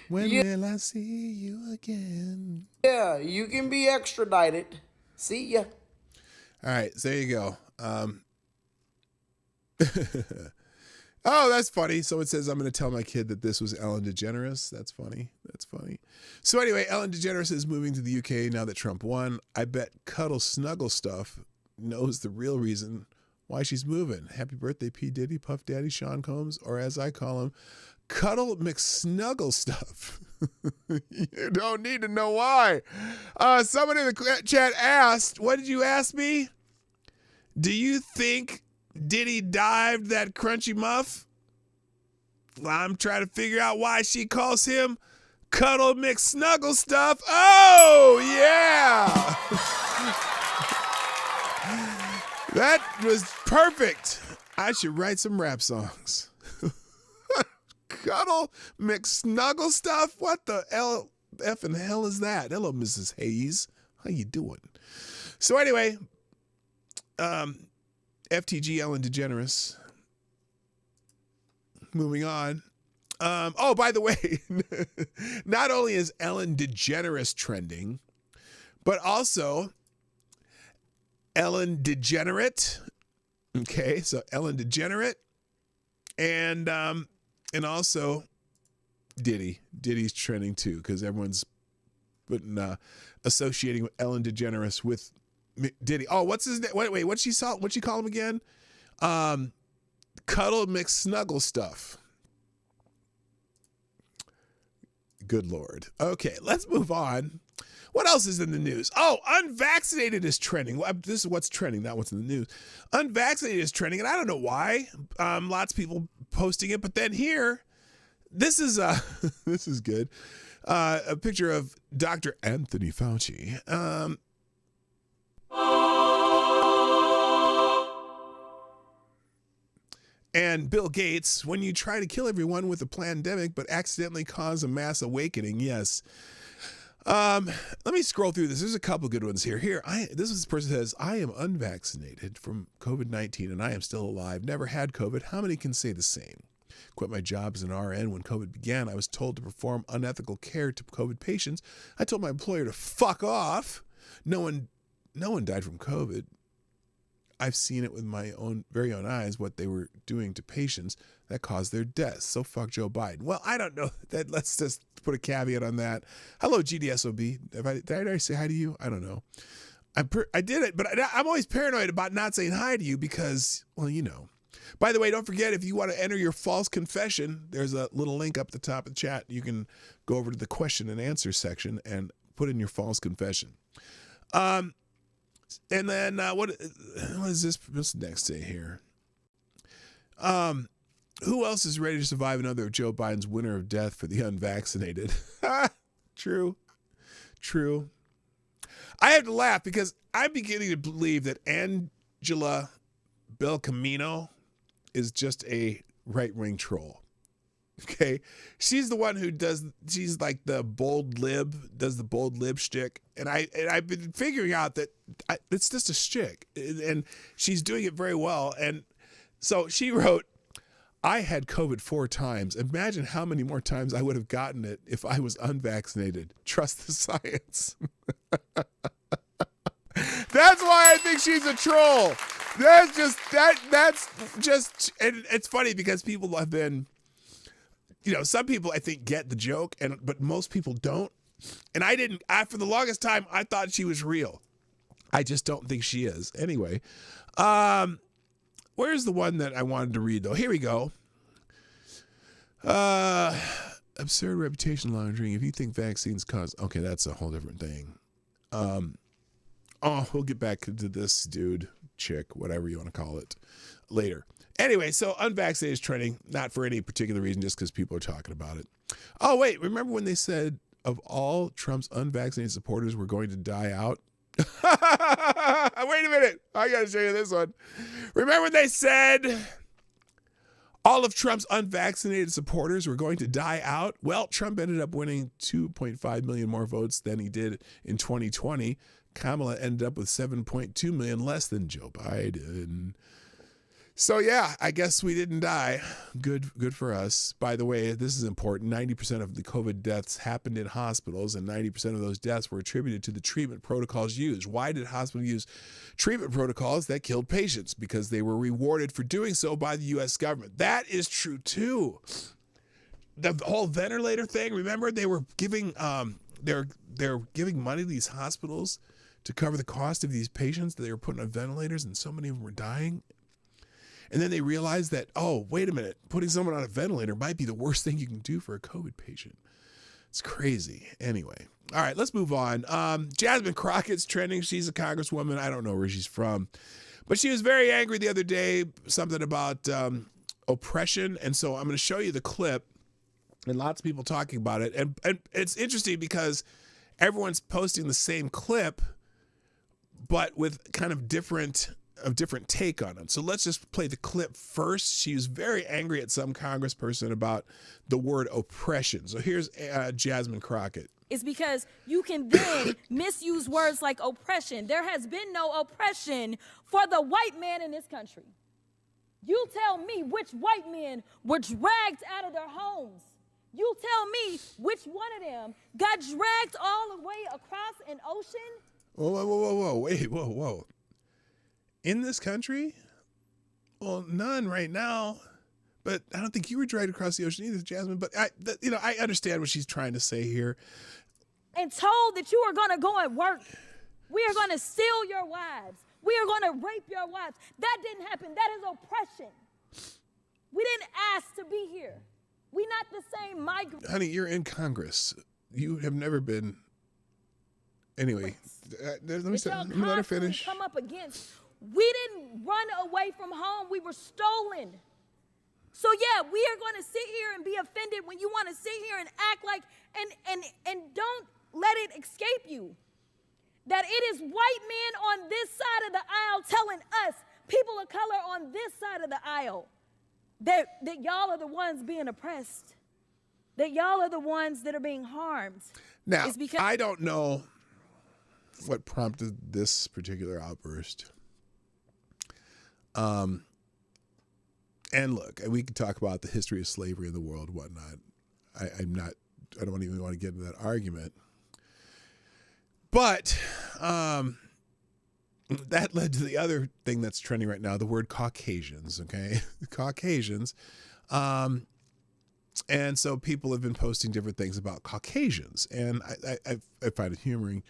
When will I see you again? Yeah, you can be extradited. See ya. All right, so there you go. Oh, that's funny. Someone says, I'm going to tell my kid that this was Ellen DeGeneres. That's funny. That's funny. So anyway, Ellen DeGeneres is moving to the UK now that Trump won. I bet Cuddle Snuggle Stuff knows the real reason why she's moving. Happy birthday, P. Diddy, Puff Daddy, Sean Combs, or as I call him, Cuddle McSnuggle Stuff. You don't need to know why. Someone in the chat asked, what did you ask me? Do you think Diddy dived that crunchy muff? Well, I'm trying to figure out why she calls him Cuddle McSnuggle Stuff. Oh, yeah. That was perfect. I should write some rap songs. Cuddle McSnuggle Stuff? What the F and hell is that? Hello, Mrs. Hayes. How you doing? So anyway, FTG Ellen DeGeneres. Moving on. Oh, by the way, not only is Ellen DeGeneres trending, but also Ellen DeGenerate. Okay, so Ellen DeGenerate, and also Diddy. Diddy's trending too because everyone's putting associating with Ellen DeGeneres with Diddy. Oh, what's his name? Wait, what'd she call him again? Cuddle McSnuggle Stuff. Good Lord. Okay, let's move on. What else is in the news? Oh, unvaccinated is trending. Well, this is what's trending, not what's in the news. Unvaccinated is trending, and I don't know why. Lots of people posting it, but then here, this is this is good. A picture of Dr. Anthony Fauci. And Bill Gates, when you try to kill everyone with a pandemic but accidentally cause a mass awakening, yes. Let me scroll through this. There's a couple good ones here. This person says, I am unvaccinated from COVID-19 and I am still alive. Never had COVID. How many can say the same? Quit my job as an RN when COVID began. I was told to perform unethical care to COVID patients. I told my employer to fuck off. No one died from COVID. I've seen it with my very own eyes, what they were doing to patients that caused their deaths. So fuck Joe Biden. Well, I don't know. Let's just put a caveat on that. Hello, GDSOB. Did I already say hi to you? I don't know. I did it, but I'm always paranoid about not saying hi to you because, well, you know. By the way, don't forget, if you want to enter your false confession, there's a little link up at the top of the chat. You can go over to the question and answer section and put in your false confession. And then what is this? What's next say here? Who else is ready to survive another Joe Biden's winter of death for the unvaccinated? True. I have to laugh because I'm beginning to believe that Angela Belcamino is just a right-wing troll. Okay, she's the one who she's like the bold lib, does the bold lib shtick, and I've been figuring out that it's just a shtick, and she's doing it very well. And so she wrote, I had COVID 4 times. Imagine how many more times I would have gotten it if I was unvaccinated. Trust the science. That's why I think she's a troll. That's just, and it's funny because people have been, you know, some people I think get the joke, but most people don't. And I didn't. For the longest time, I thought she was real. I just don't think she is. Anyway, where's the one that I wanted to read though? Here we go. Absurd reputation laundering. If you think vaccines cause, okay, that's a whole different thing. We'll get back to this dude, chick, whatever you want to call it, later. Anyway, so unvaccinated is trending, not for any particular reason, just because people are talking about it. Oh, wait, remember when they said of all Trump's unvaccinated supporters were going to die out? Wait a minute. I got to show you this one. Remember when they said all of Trump's unvaccinated supporters were going to die out? Well, Trump ended up winning 2.5 million more votes than he did in 2020. Kamala ended up with 7.2 million less than Joe Biden. So yeah, I guess we didn't die. Good for us. By the way, this is important. 90% of the COVID deaths happened in hospitals, and 90% of those deaths were attributed to the treatment protocols used. Why did hospitals use treatment protocols that killed patients? Because they were rewarded for doing so by the U.S. government. That is true too. The whole ventilator thing. Remember, they were giving they're giving money to these hospitals to cover the cost of these patients that they were putting on ventilators, and so many of them were dying. And then they realized that, oh, wait a minute, putting someone on a ventilator might be the worst thing you can do for a COVID patient. It's crazy. Anyway, all right, let's move on. Jasmine Crockett's trending. She's a congresswoman. I don't know where she's from. But she was very angry the other day, something about oppression. And so I'm going to show you the clip and lots of people talking about it. And it's interesting because everyone's posting the same clip, but with kind of different take on it. So let's just play the clip first. She was very angry at some congressperson about the word oppression. So here's Jasmine Crockett. Is because you can then misuse words like oppression. There has been no oppression for the white man in this country. You tell me which white men were dragged out of their homes. You tell me which one of them got dragged all the way across an ocean. Whoa, wait, whoa. In this country? Well, none right now. But I don't think you were dragged across the ocean either, Jasmine. But I understand what she's trying to say here. And told that you are going to go and work. We are going to steal your wives. We are going to rape your wives. That didn't happen. That is oppression. We didn't ask to be here. We not the same migrants. Honey, you're in Congress. You have never been. Anyway, let me let her finish. Come up against. We didn't run away from home. We were stolen. So yeah, we are going to sit here and be offended when you want to sit here and act like and don't let it escape you that it is white men on this side of the aisle telling us, people of color on this side of the aisle, that y'all are the ones being oppressed, that y'all are the ones that are being harmed. Now, I don't know what prompted this particular outburst. And look, we can talk about the history of slavery in the world, whatnot. I don't even want to get into that argument. But that led to the other thing that's trending right now, the word Caucasians, okay? Caucasians. And so people have been posting different things about Caucasians, and I find it humoring.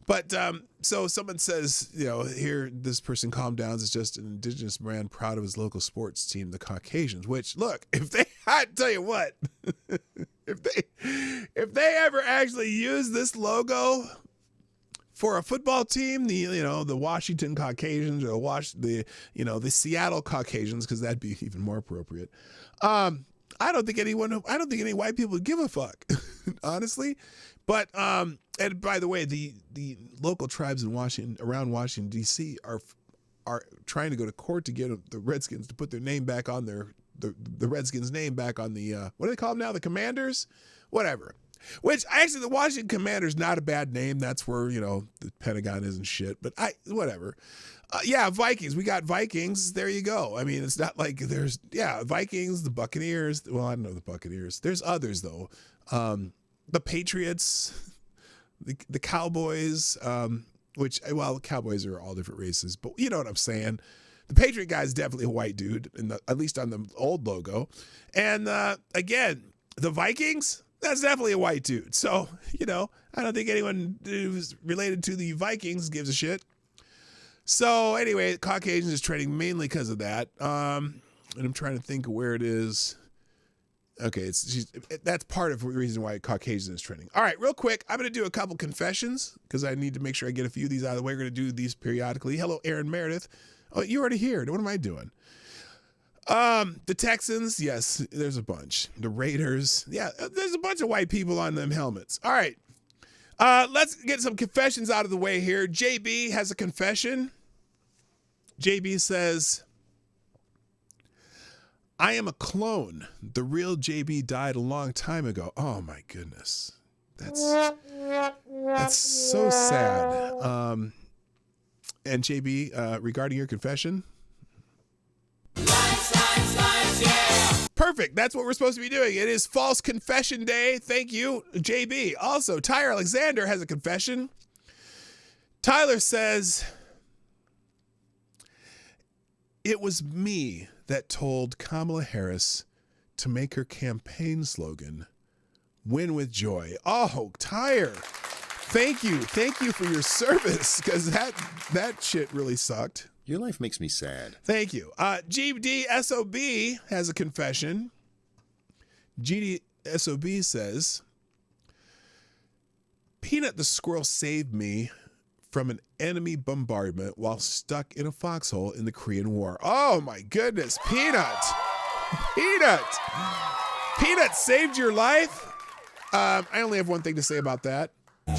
But so someone says, here, this person, Calm Downs, is just an indigenous man proud of his local sports team, the Caucasians, which, look, I tell you what, if they ever actually use this logo for a football team, the Washington Caucasians or the Seattle Caucasians, because that'd be even more appropriate. I don't think any white people would give a fuck, honestly. But and by the way, the local tribes in around Washington D.C. are trying to go to court to get the Redskins to put their name back on the Redskins' name back on the what do they call them now? The Commanders, whatever. Which actually, the Washington Commanders, not a bad name. That's where the Pentagon is and shit. But whatever. Yeah, Vikings. We got Vikings. There you go. I mean, it's not like Vikings, the Buccaneers. Well, I don't know the Buccaneers. There's others though. The Patriots, the Cowboys. The Cowboys are all different races, but you know what I'm saying. The Patriot guy is definitely a white dude, at least on the old logo. And again, the Vikings. That's definitely a white dude. So, I don't think anyone who's related to the Vikings gives a shit. So anyway, Caucasians is trending mainly because of that. And I'm trying to think of where it is. Okay, that's part of the reason why Caucasian is trending. All right, real quick, I'm going to do a couple confessions because I need to make sure I get a few of these out of the way. We're going to do these periodically. Hello, Aaron Meredith. Oh, you're already here. What am I doing? The Texans, yes, there's a bunch. The Raiders, yeah, there's a bunch of white people on them helmets. All right, let's get some confessions out of the way here. JB has a confession. JB says, I am a clone. The real JB died a long time ago. Oh my goodness. That's so sad. And JB, regarding your confession, yeah. Perfect. That's what we're supposed to be doing. It is False Confession Day. Thank you, JB. Also, Tyler Alexander has a confession. Tyler says, it was me that told Kamala Harris to make her campaign slogan, win with joy. Oh, Tyler, thank you. Thank you for your service, because that shit really sucked. Your life makes me sad. Thank you. GDSOB has a confession. GDSOB says, Peanut the squirrel saved me from an enemy bombardment while stuck in a foxhole in the Korean War. Oh my goodness, Peanut! Peanut saved your life? I only have one thing to say about that.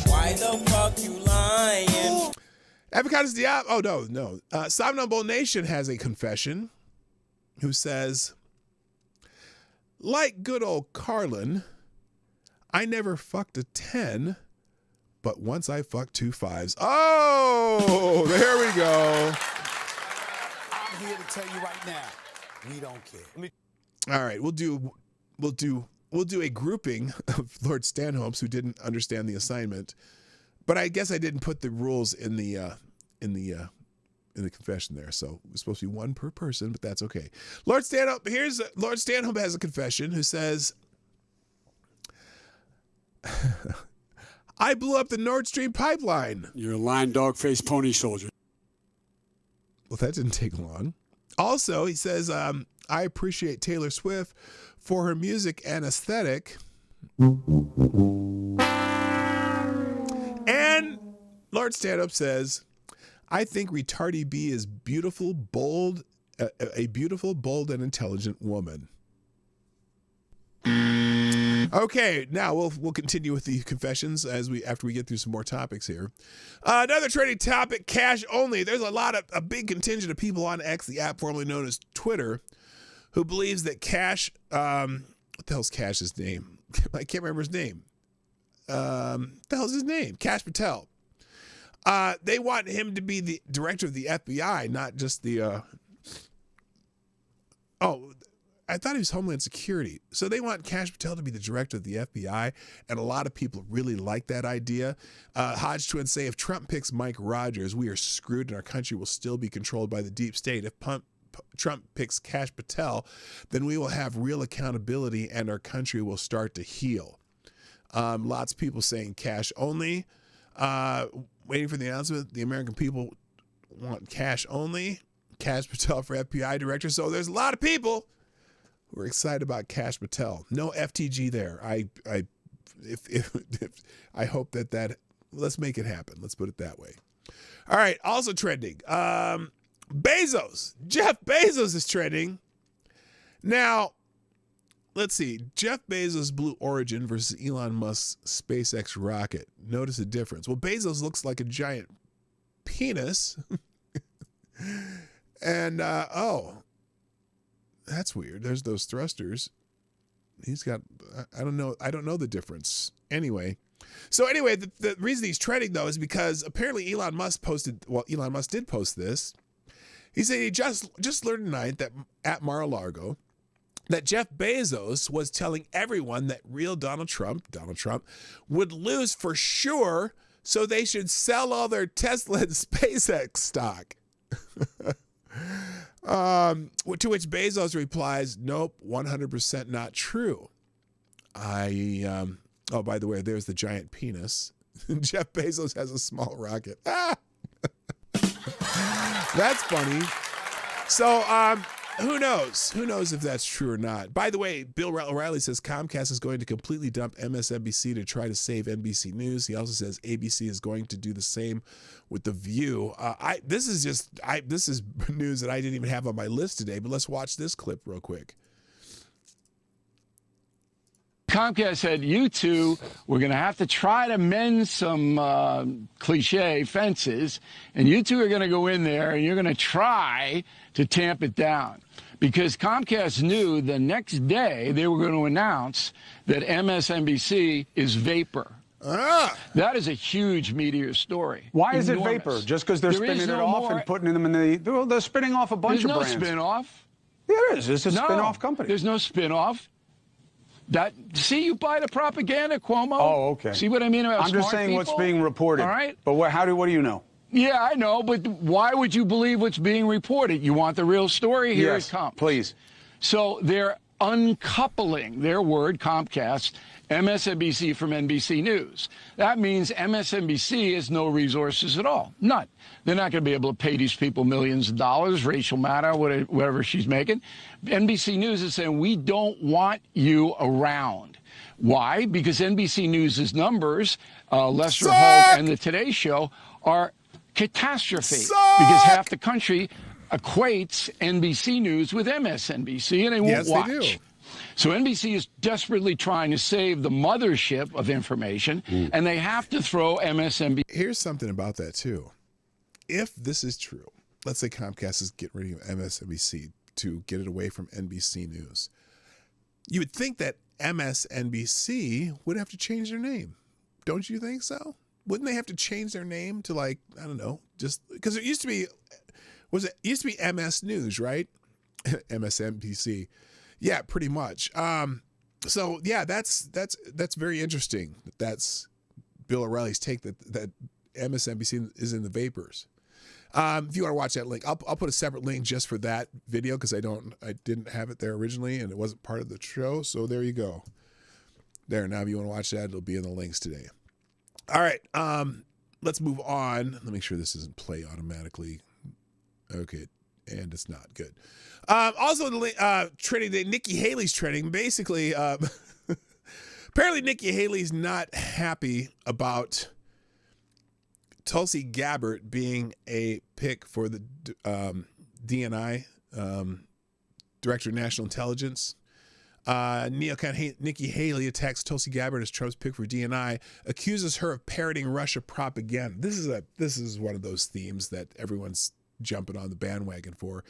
Why the fuck you lying? Avocados Diab. Oh, no. Somnambule Nation has a confession who says, like good old Carlin, I never fucked a 10, but once I fucked 2 5s. Oh, there we go. I'm here to tell you right now, we don't care. All right, we'll do a grouping of Lord Stanhopes who didn't understand the assignment, but I guess I didn't put the rules in the confession there, so it was supposed to be one per person, but that's okay. Lord Stanhope has a confession who says, I blew up the Nord Stream pipeline. You're a lying dog-faced pony soldier. Well, that didn't take long. Also, he says, I appreciate Taylor Swift for her music and aesthetic. And Lord Stanhope says, I think Retardie B is beautiful, bold, a beautiful, bold, and intelligent woman. Okay, now we'll continue with the confessions after we get through some more topics here. Another trending topic: cash only. There's a big contingent of people on X, the app formerly known as Twitter, who believes that Cash, what the hell's Cash's name? I can't remember his name. What the hell's his name? Kash Patel. They want him to be the director of the FBI, not just the. I thought he was Homeland Security. So they want Kash Patel to be the director of the FBI, and a lot of people really like that idea. Hodge twins say if Trump picks Mike Rogers, we are screwed and our country will still be controlled by the deep state. If Trump picks Kash Patel, then we will have real accountability and our country will start to heal. Lots of people saying cash only. Waiting for the announcement. The American people want cash only. Kash Patel for FBI director. So there's a lot of people who are excited about Kash Patel. No FTG there. I hope that let's make it happen. Let's put it that way. All right. Also trending. Bezos. Jeff Bezos is trending. Now, let's see. Jeff Bezos' Blue Origin versus Elon Musk's SpaceX rocket. Notice the difference. Well, Bezos looks like a giant penis. And, that's weird. There's those thrusters. He's got, I don't know the difference. Anyway. So anyway, the reason he's trending, though, is because apparently Elon Musk did post this. He said he just learned tonight that at Mar-a-Lago that Jeff Bezos was telling everyone that real Donald Trump would lose for sure, so they should sell all their Tesla and SpaceX stock. To which Bezos replies, nope, 100% not true. By the way, there's the giant penis. Jeff Bezos has a small rocket. That's funny. So, who knows? Who knows if that's true or not? By the way, Bill O'Reilly says Comcast is going to completely dump MSNBC to try to save NBC News. He also says ABC is going to do the same with The View. This is news that I didn't even have on my list today, but let's watch this clip real quick. Comcast said, you two, we're going to have to try to mend some cliche fences, and you two are going to go in there and you're going to try to tamp it down. Because Comcast knew the next day they were going to announce that MSNBC is vapor. That is a huge media story. Why is it vapor? Just because they're spinning it off and putting them in the... They're spinning off a bunch of brands. There's no spin-off. Yeah, there is. It's a spin-off company. There's no spin-off. See, you buy the propaganda, Cuomo. Oh, okay. See what I mean about I'm just saying people? what's being reported. All right. But what do you know? Yeah, I know, but why would you believe what's being reported? You want the real story? Here it comes. Please. So they're uncoupling their word, Comcast, MSNBC from NBC News. That means MSNBC has no resources at all. None. They're not going to be able to pay these people millions of dollars, Rachel Maddow, whatever she's making. NBC News is saying, we don't want you around. Why? Because NBC News' numbers, Lester Holt and the Today Show, are catastrophe Suck! because half the country equates NBC News with MSNBC, and they won't watch. They do. So NBC is desperately trying to save the mothership of information, and they have to throw MSNBC. Here's something about that, too. If this is true, let's say Comcast is getting rid of MSNBC to get it away from NBC News. You would think that MSNBC would have to change their name. Don't you think so? Wouldn't they have to change their name to, like, I don't know, just because it used to be, it used to be MS News, right? MSNBC. Yeah, pretty much. So yeah, that's very interesting. That's Bill O'Reilly's take that MSNBC is in the vapors. If you want to watch that link, I'll put a separate link just for that video because I didn't have it there originally and it wasn't part of the show. So there you go. There, now if you want to watch that, it'll be in the links today. All right, let's move on. Let me make sure this doesn't play automatically. Okay, and it's not good. Also, trending, Nikki Haley's trending. Basically, apparently Nikki Haley's not happy about Tulsi Gabbard being a pick for the DNI, Director of National Intelligence. Neocon Nikki Haley attacks Tulsi Gabbard as Trump's pick for DNI, accuses her of parroting Russia propaganda. This is one of those themes that everyone's jumping on the bandwagon for.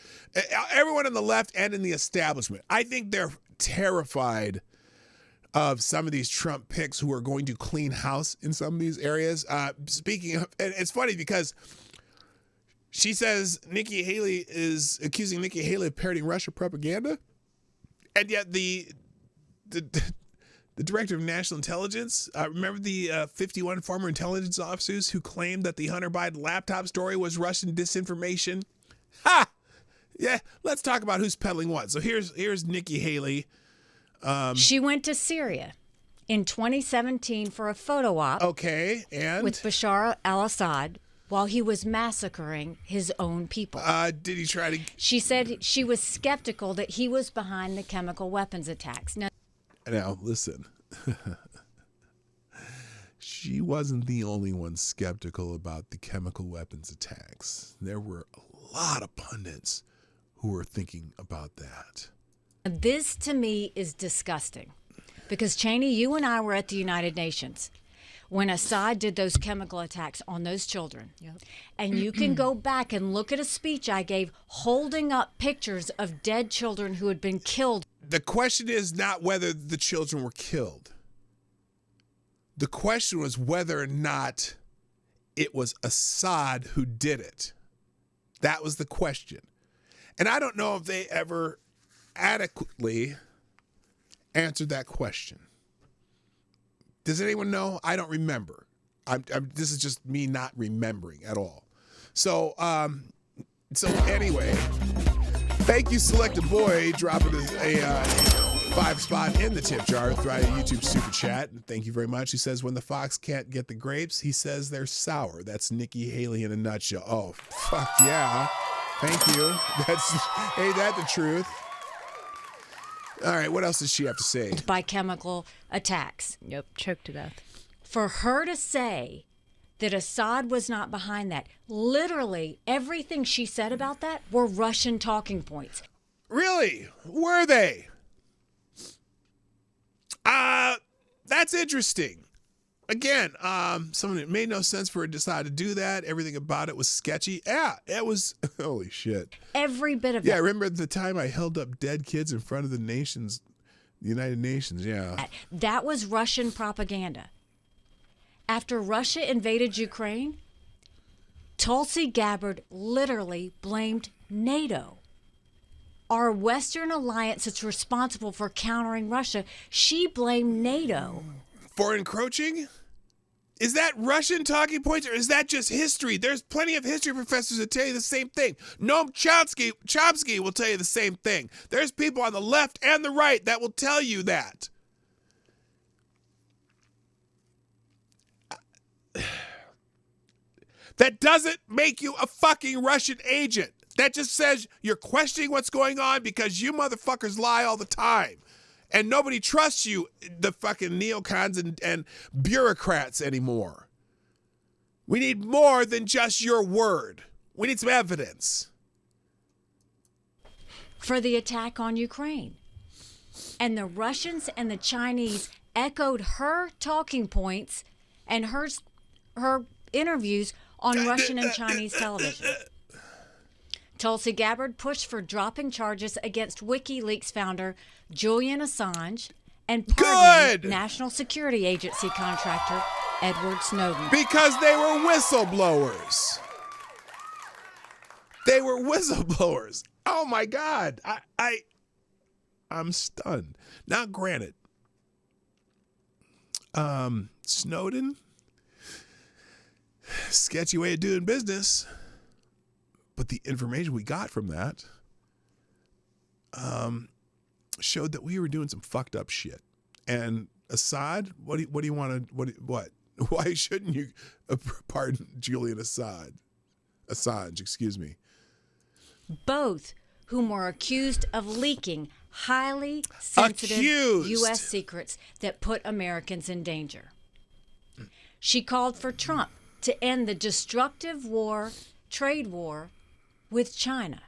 Everyone on the left and in the establishment. I think they're terrified of some of these Trump picks who are going to clean house in some of these areas. Speaking of, and it's funny because she says Nikki Haley is accusing Nikki Haley of parroting Russia propaganda, and yet the Director of National Intelligence, remember the 51 former intelligence officers who claimed that the Hunter Biden laptop story was Russian disinformation? Ha! Yeah, let's talk about who's peddling what. So here's Nikki Haley. She went to Syria in 2017 for a photo op. Okay, and? With Bashar al-Assad while he was massacring his own people. Did he try to? She said she was skeptical that he was behind the chemical weapons attacks. Now, listen, she wasn't the only one skeptical about the chemical weapons attacks. There were a lot of pundits who were thinking about that. This, to me, is disgusting because, Cheney, you and I were at the United Nations when Assad did those chemical attacks on those children. Yep. And you can go back and look at a speech I gave holding up pictures of dead children who had been killed. The question is not whether the children were killed. The question was whether or not it was Assad who did it. That was the question. And I don't know if they ever adequately answered that question. Does anyone know? I don't remember. This is just me not remembering at all. So anyway, thank you, Selected Boy, dropping a 5 spot in the tip jar via YouTube Super Chat. Thank you very much. He says, when the fox can't get the grapes, he says they're sour. That's Nikki Haley in a nutshell. Oh, fuck yeah. Thank you. Ain't that the truth? All right, what else does she have to say? By chemical attacks. Yep, choked to death. For her to say that Assad was not behind that, literally everything she said about that were Russian talking points. Really? Were they? That's interesting. Again, something that made no sense for her to decide to do that. Everything about it was sketchy. Yeah, it was. Holy shit. Every bit of it. Yeah, I remember the time I held up dead kids in front of the United Nations. Yeah. That was Russian propaganda. After Russia invaded Ukraine, Tulsi Gabbard literally blamed NATO. Our Western alliance that's responsible for countering Russia, she blamed NATO. For encroaching? Is that Russian talking points or is that just history? There's plenty of history professors that tell you the same thing. Noam Chomsky will tell you the same thing. There's people on the left and the right that will tell you that. That doesn't make you a fucking Russian agent. That just says you're questioning what's going on because you motherfuckers lie all the time. And nobody trusts you, the fucking neocons and bureaucrats anymore. We need more than just your word. We need some evidence. For the attack on Ukraine. And the Russians and the Chinese echoed her talking points and her interviews on Russian and Chinese television. Tulsi Gabbard pushed for dropping charges against WikiLeaks founder Julian Assange and pardoning National Security Agency contractor Edward Snowden. Because they were whistleblowers. They were whistleblowers. Oh my God. I'm stunned. Now, granted, Snowden, sketchy way of doing business, but the information we got from that showed that we were doing some fucked up shit. And Assad, what do you want to, what? Why shouldn't you pardon Julian Assange, excuse me. Both whom were accused of leaking highly sensitive U.S. secrets that put Americans in danger. She called for Trump to end the destructive trade war with China.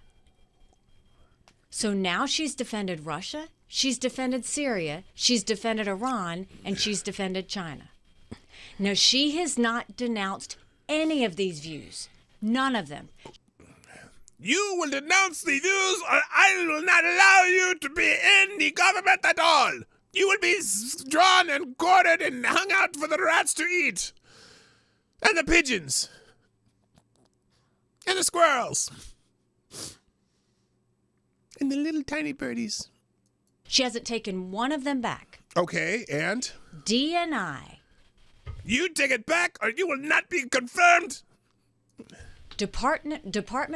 So now she's defended Russia, she's defended Syria, she's defended Iran, and she's defended China. Now, she has not denounced any of these views. None of them. You will denounce the views, or I will not allow you to be in the government at all. You will be drawn and quartered and hung out for the rats to eat. And the pigeons. And the squirrels. And the little tiny birdies. She hasn't taken one of them back. Okay, and? DNI. You take it back or you will not be confirmed. Department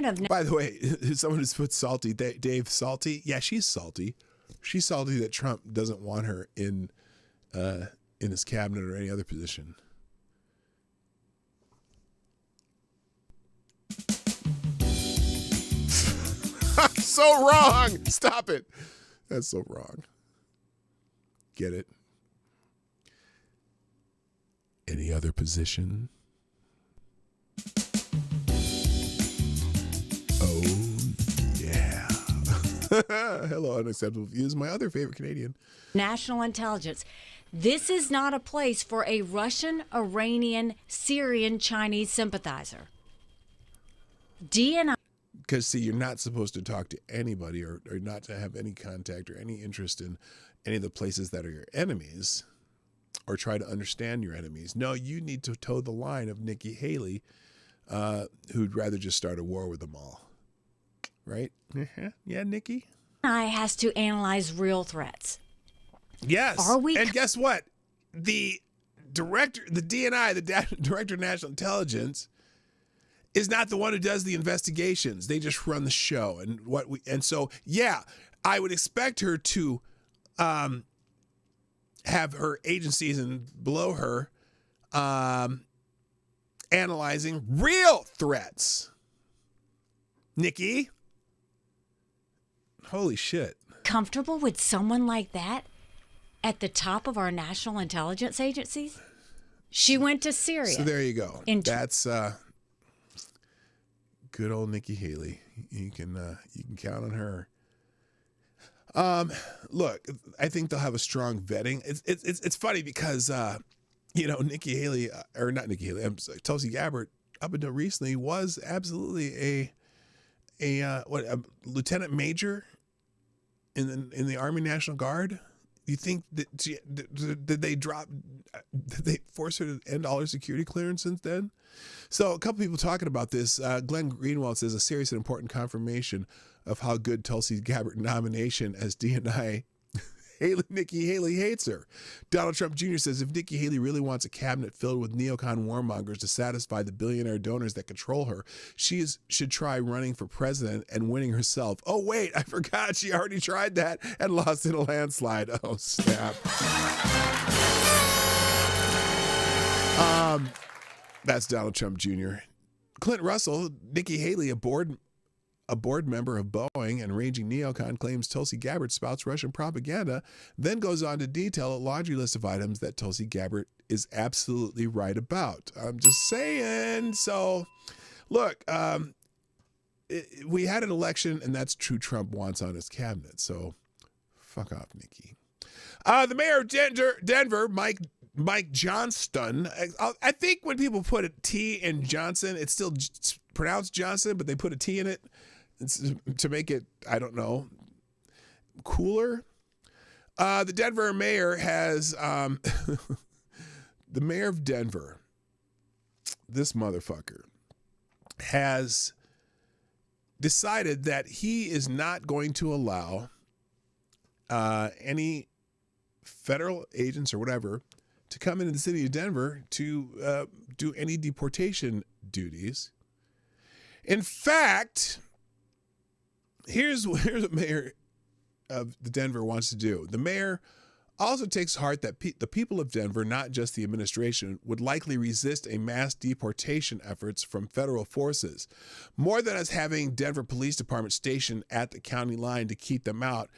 of... By the way, someone who's put salty, Dave salty. Yeah, she's salty. She's salty that Trump doesn't want her in his cabinet or any other position. I'm so wrong. Stop it. That's so wrong. Get it? Any other position? Oh, yeah. Hello, Unacceptable Views, my other favorite Canadian. National intelligence. This is not a place for a Russian, Iranian, Syrian, Chinese sympathizer. DNI. Because, see, you're not supposed to talk to anybody or not to have any contact or any interest in any of the places that are your enemies or try to understand your enemies. No, you need to toe the line of Nikki Haley, who'd rather just start a war with them all. Right? Yeah, Nikki? DNI has to analyze real threats. Yes. And guess what? The DNI, the Director of National Intelligence, is not the one who does the investigations. They just run the show. And so, yeah, I would expect her to have her agencies and below her analyzing real threats. Nikki? Holy shit. Comfortable with someone like that at the top of our national intelligence agencies? She went to Syria. So there you go. That's good old Nikki Haley. You can count on her. Look, I think they'll have a strong vetting. It's funny because Nikki Haley or not Nikki Haley, I'm sorry, Tulsi Gabbard up until recently was absolutely a lieutenant major in the Army National Guard. You think that did they force her to end all her security clearance since then? So a couple people talking about this. Glenn Greenwald says a serious and important confirmation of how good Tulsi Gabbard nomination as DNI. Nikki Haley hates her. Donald Trump Jr. says if Nikki Haley really wants a cabinet filled with neocon warmongers to satisfy the billionaire donors that control her, she should try running for president and winning herself. Oh, wait, I forgot. She already tried that and lost in a landslide. Oh, snap. That's Donald Trump Jr. Clint Russell, Nikki Haley, a board a board member of Boeing and raging neocon, claims Tulsi Gabbard spouts Russian propaganda, then goes on to detail a laundry list of items that Tulsi Gabbard is absolutely right about. I'm just saying. So, look, we had an election, and that's true. Trump wants on his cabinet. So, fuck off, Nikki. The mayor of Denver, Mike Johnston. I think when people put a T in Johnson, it's still pronounced Johnson, but they put a T in it to make it, I don't know, cooler. The Denver mayor has, the mayor of Denver, this motherfucker, has decided that he is not going to allow any federal agents or whatever to come into the city of Denver to do any deportation duties. In fact, here's what Mayor of the Denver wants to do. The mayor also takes heart that the people of Denver, not just the administration, would likely resist a mass deportation efforts from federal forces. More than us having Denver Police Department stationed at the county line to keep them out,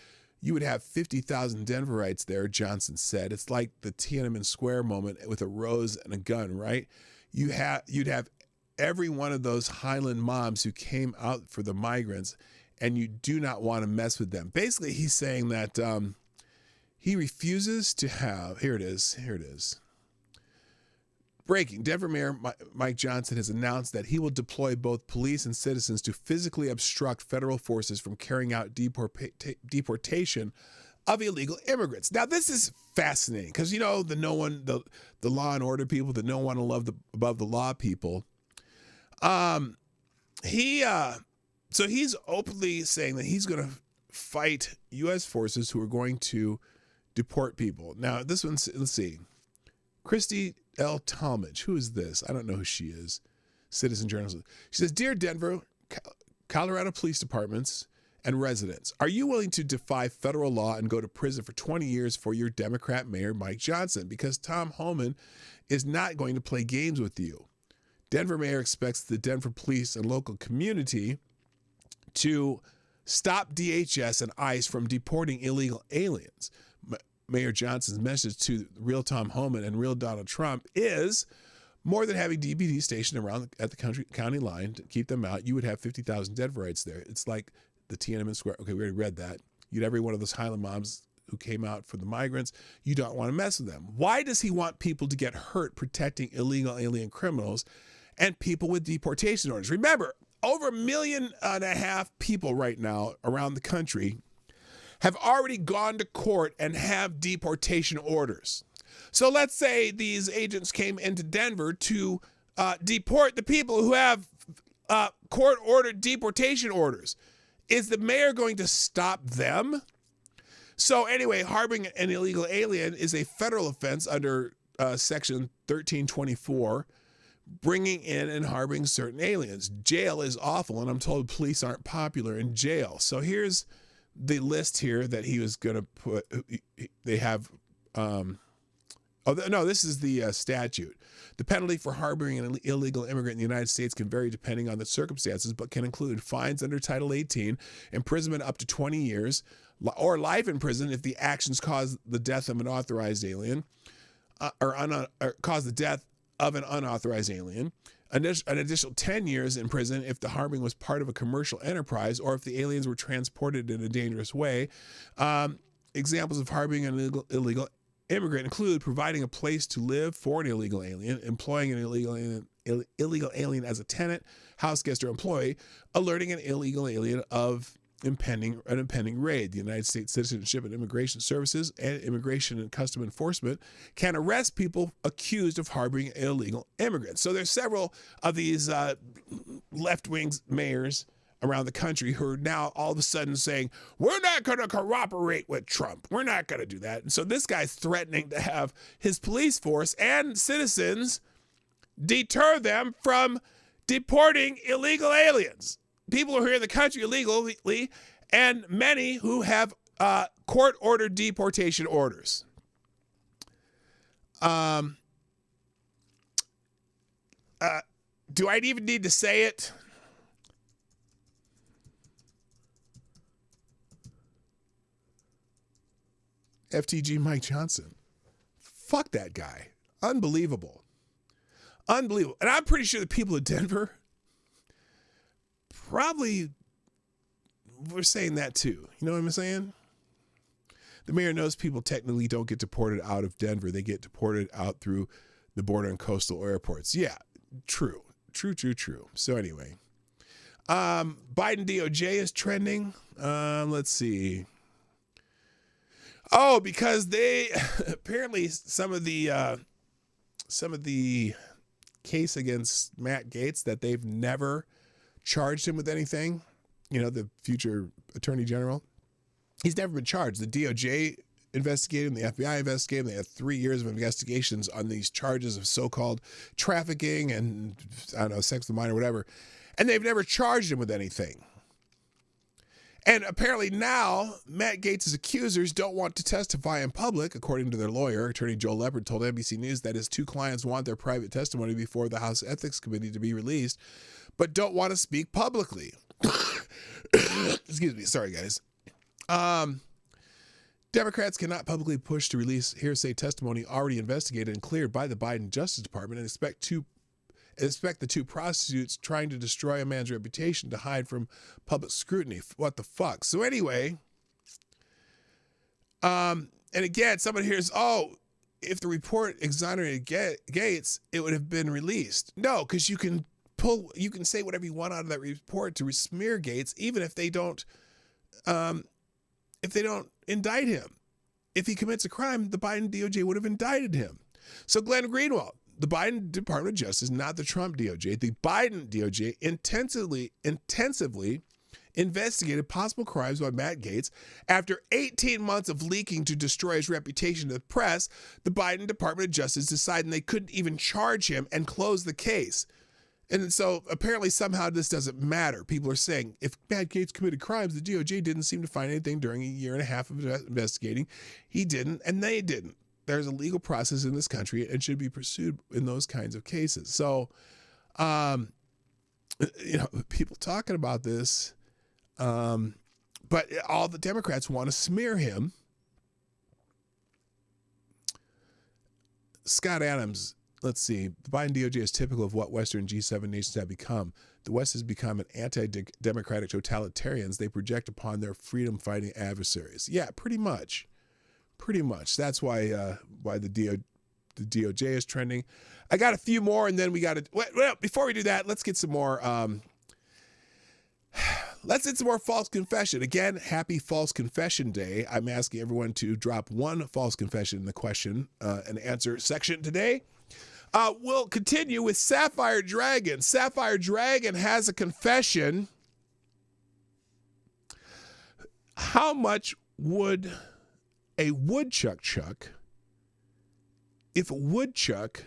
you would have 50,000 Denverites there, Johnson said. It's like the Tiananmen Square moment with a rose and a gun, right? You'd have every one of those Highland moms who came out for the migrants, and you do not want to mess with them. Basically, he's saying that he refuses to have, here it is. Breaking, Denver Mayor Mike Johnson has announced that he will deploy both police and citizens to physically obstruct federal forces from carrying out deportation of illegal immigrants. Now, this is fascinating because, you know, the law and order people, the no one above the law people. So he's openly saying that he's going to fight U.S. forces who are going to deport people. Now, this one's, let's see. Christy L. Talmadge. Who is this? I don't know who she is. Citizen journalist. She says, Dear Denver, Colorado police departments and residents, are you willing to defy federal law and go to prison for 20 years for your Democrat Mayor Mike Johnson? Because Tom Homan is not going to play games with you. Denver Mayor expects the Denver police and local community to stop DHS and ICE from deporting illegal aliens. Mayor Johnson's message to real Tom Homan and real Donald Trump is more than having DPD stationed around at the county line to keep them out. You would have 50,000 Denverites there. It's like the Tiananmen Square. Okay, we already read that. You'd have every one of those Highland moms who came out for the migrants. You don't want to mess with them. Why does he want people to get hurt protecting illegal alien criminals and people with deportation orders? Remember, over 1.5 million people right now around the country have already gone to court and have deportation orders. So let's say these agents came into Denver to deport the people who have court-ordered deportation orders. Is the mayor going to stop them? So anyway, harboring an illegal alien is a federal offense under Section 1324, bringing in and harboring certain aliens. Jail is awful, and I'm told police aren't popular in jail. So here's the list here that he was going to put. They have, this is the statute. The penalty for harboring an illegal immigrant in the United States can vary depending on the circumstances, but can include fines under Title 18, imprisonment up to 20 years, or life in prison if the actions cause the death of an authorized alien, or cause the death of an unauthorized alien. An additional 10 years in prison if the harboring was part of a commercial enterprise or if the aliens were transported in a dangerous way. Examples of harboring an illegal immigrant include providing a place to live for an illegal alien, employing an illegal alien as a tenant, house guest, or employee, alerting an illegal alien of an impending raid. The United States Citizenship and Immigration Services and Immigration and Custom Enforcement can arrest people accused of harboring illegal immigrants. So there's several of these left-wing mayors around the country who are now all of a sudden saying, we're not going to cooperate with Trump. We're not going to do that. And so this guy's threatening to have his police force and citizens deter them from deporting illegal aliens. People who are here in the country illegally, and many who have court-ordered deportation orders. Do I even need to say it? FTG Mike Johnson. Fuck that guy. Unbelievable. Unbelievable. And I'm pretty sure the people of Denver probably were saying that too. You know what I'm saying? The mayor knows people technically don't get deported out of Denver. They get deported out through the border and coastal airports. Yeah, true. True. So anyway, Biden DOJ is trending. Let's see. Oh, because they apparently some of the case against Matt Gaetz that they've never charged him with anything. You know, the future attorney general. He's never been charged. The DOJ investigated him, the FBI investigated him. They had 3 years of investigations on these charges of so-called trafficking and, I don't know, sex with a minor, whatever. And they've never charged him with anything. And apparently now, Matt Gaetz' accusers don't want to testify in public, according to their lawyer. Attorney Joel Leopard told NBC News that his two clients want their private testimony before the House Ethics Committee to be released, but don't want to speak publicly. Excuse me. Sorry, guys. Democrats cannot publicly push to release hearsay testimony already investigated and cleared by the Biden Justice Department and expect the two prostitutes trying to destroy a man's reputation to hide from public scrutiny. What the fuck? So anyway, and again, somebody hears, oh, if the report exonerated Gaetz, it would have been released. No, because you can say whatever you want out of that report to smear Gaetz, even if they don't indict him. If he commits a crime, the Biden DOJ would have indicted him. So Glenn Greenwald, the Biden Department of Justice, not the Trump DOJ, the Biden DOJ intensively investigated possible crimes by Matt Gaetz. After 18 months of leaking to destroy his reputation to the press, the Biden Department of Justice decided they couldn't even charge him and close the case. And so apparently somehow this doesn't matter. People are saying if Matt Gaetz committed crimes, the DOJ didn't seem to find anything during a year and a half of investigating. He didn't, and they didn't. There's a legal process in this country and should be pursued in those kinds of cases. So, people talking about this, but all the Democrats want to smear him. Scott Adams. Let's see. The Biden DOJ is typical of what Western G7 nations have become. The West has become an anti-democratic totalitarians they project upon their freedom-fighting adversaries. Yeah, pretty much. That's why the DOJ is trending. I got a few more, and then we got to. Well, before we do that, let's get some more. Let's get some more false confession. Again, happy False Confession Day. I'm asking everyone to drop one false confession in the question and answer section today. We'll continue with Sapphire Dragon. Sapphire Dragon has a confession. How much would a woodchuck chuck if a woodchuck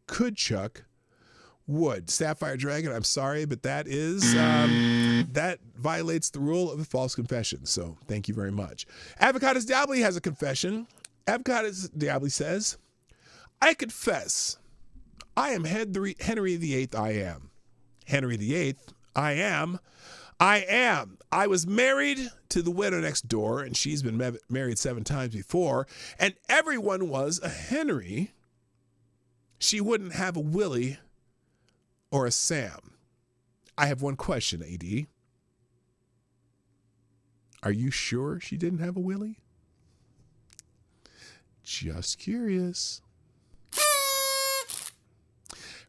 could chuck wood? Sapphire Dragon, I'm sorry, but that is that violates the rule of a false confession. So thank you very much. Avocados Dabbly has a confession. Avocados Dabbly says, I confess, I am Henry VIII. I am. Henry VIII. I am. I was married to the widow next door, and she's been married 7 times before, and everyone was a Henry. She wouldn't have a Willie or a Sam. I have one question, AD. Are you sure she didn't have a Willie? Just curious.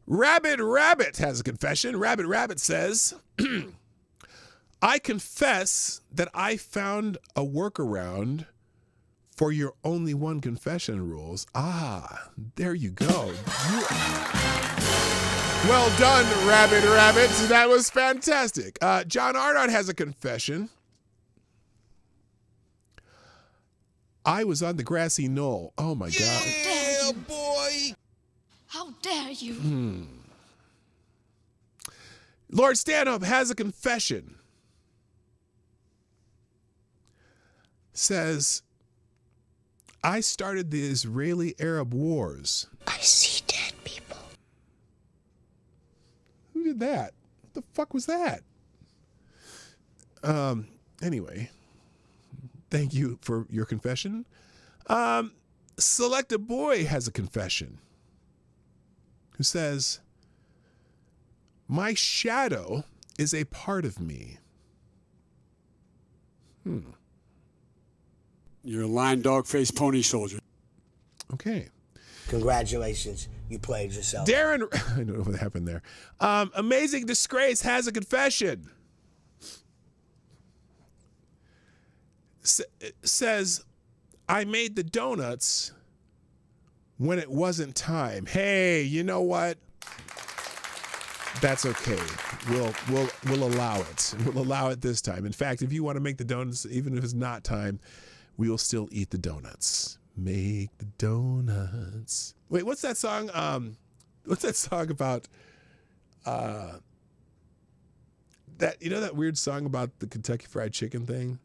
Rabbit has a confession. Rabbit says, I confess that I found a workaround for your only one confession rules. Ah, there you go. Well done, Rabbit. That was fantastic. John Arnott has a confession. I was on the grassy knoll. Oh, my God. Yeah, boy. How dare you? Lord Stanhope has a confession. Says, I started the Israeli-Arab wars. I see dead people. Who did that? What the fuck was that? Anyway, Thank you for your confession. Select a Boy has a confession who says, my shadow is a part of me. You're a lying dog-faced pony soldier. Okay. Congratulations. You played yourself. Darren, I don't know what happened there. Amazing Disgrace has a confession. Says, I made the donuts when it wasn't time. Hey, you know what? That's okay. We'll allow it. We'll allow it this time. In fact, if you want to make the donuts, even if it's not time, we will still eat the donuts. Make the donuts. Wait, what's that song? What's that song about? That that weird song about the Kentucky Fried Chicken thing?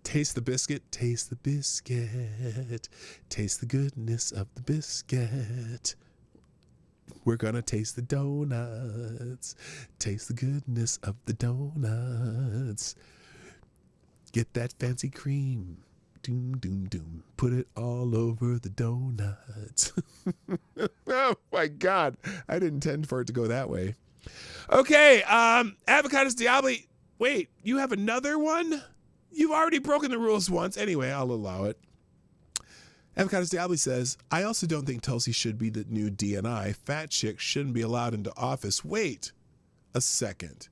Taste the biscuit, taste the biscuit, taste the goodness of the biscuit. We're gonna taste the donuts, taste the goodness of the donuts. Get that fancy cream, doom, doom, doom. Put it all over the donuts. Oh my God, I didn't intend for it to go that way. Okay, Avocados Diabli. Wait, you have another one? You've already broken the rules once. Anyway, I'll allow it. Avocados Diabli says, I also don't think Tulsi should be the new DNI. Fat chicks shouldn't be allowed into office. Wait a second.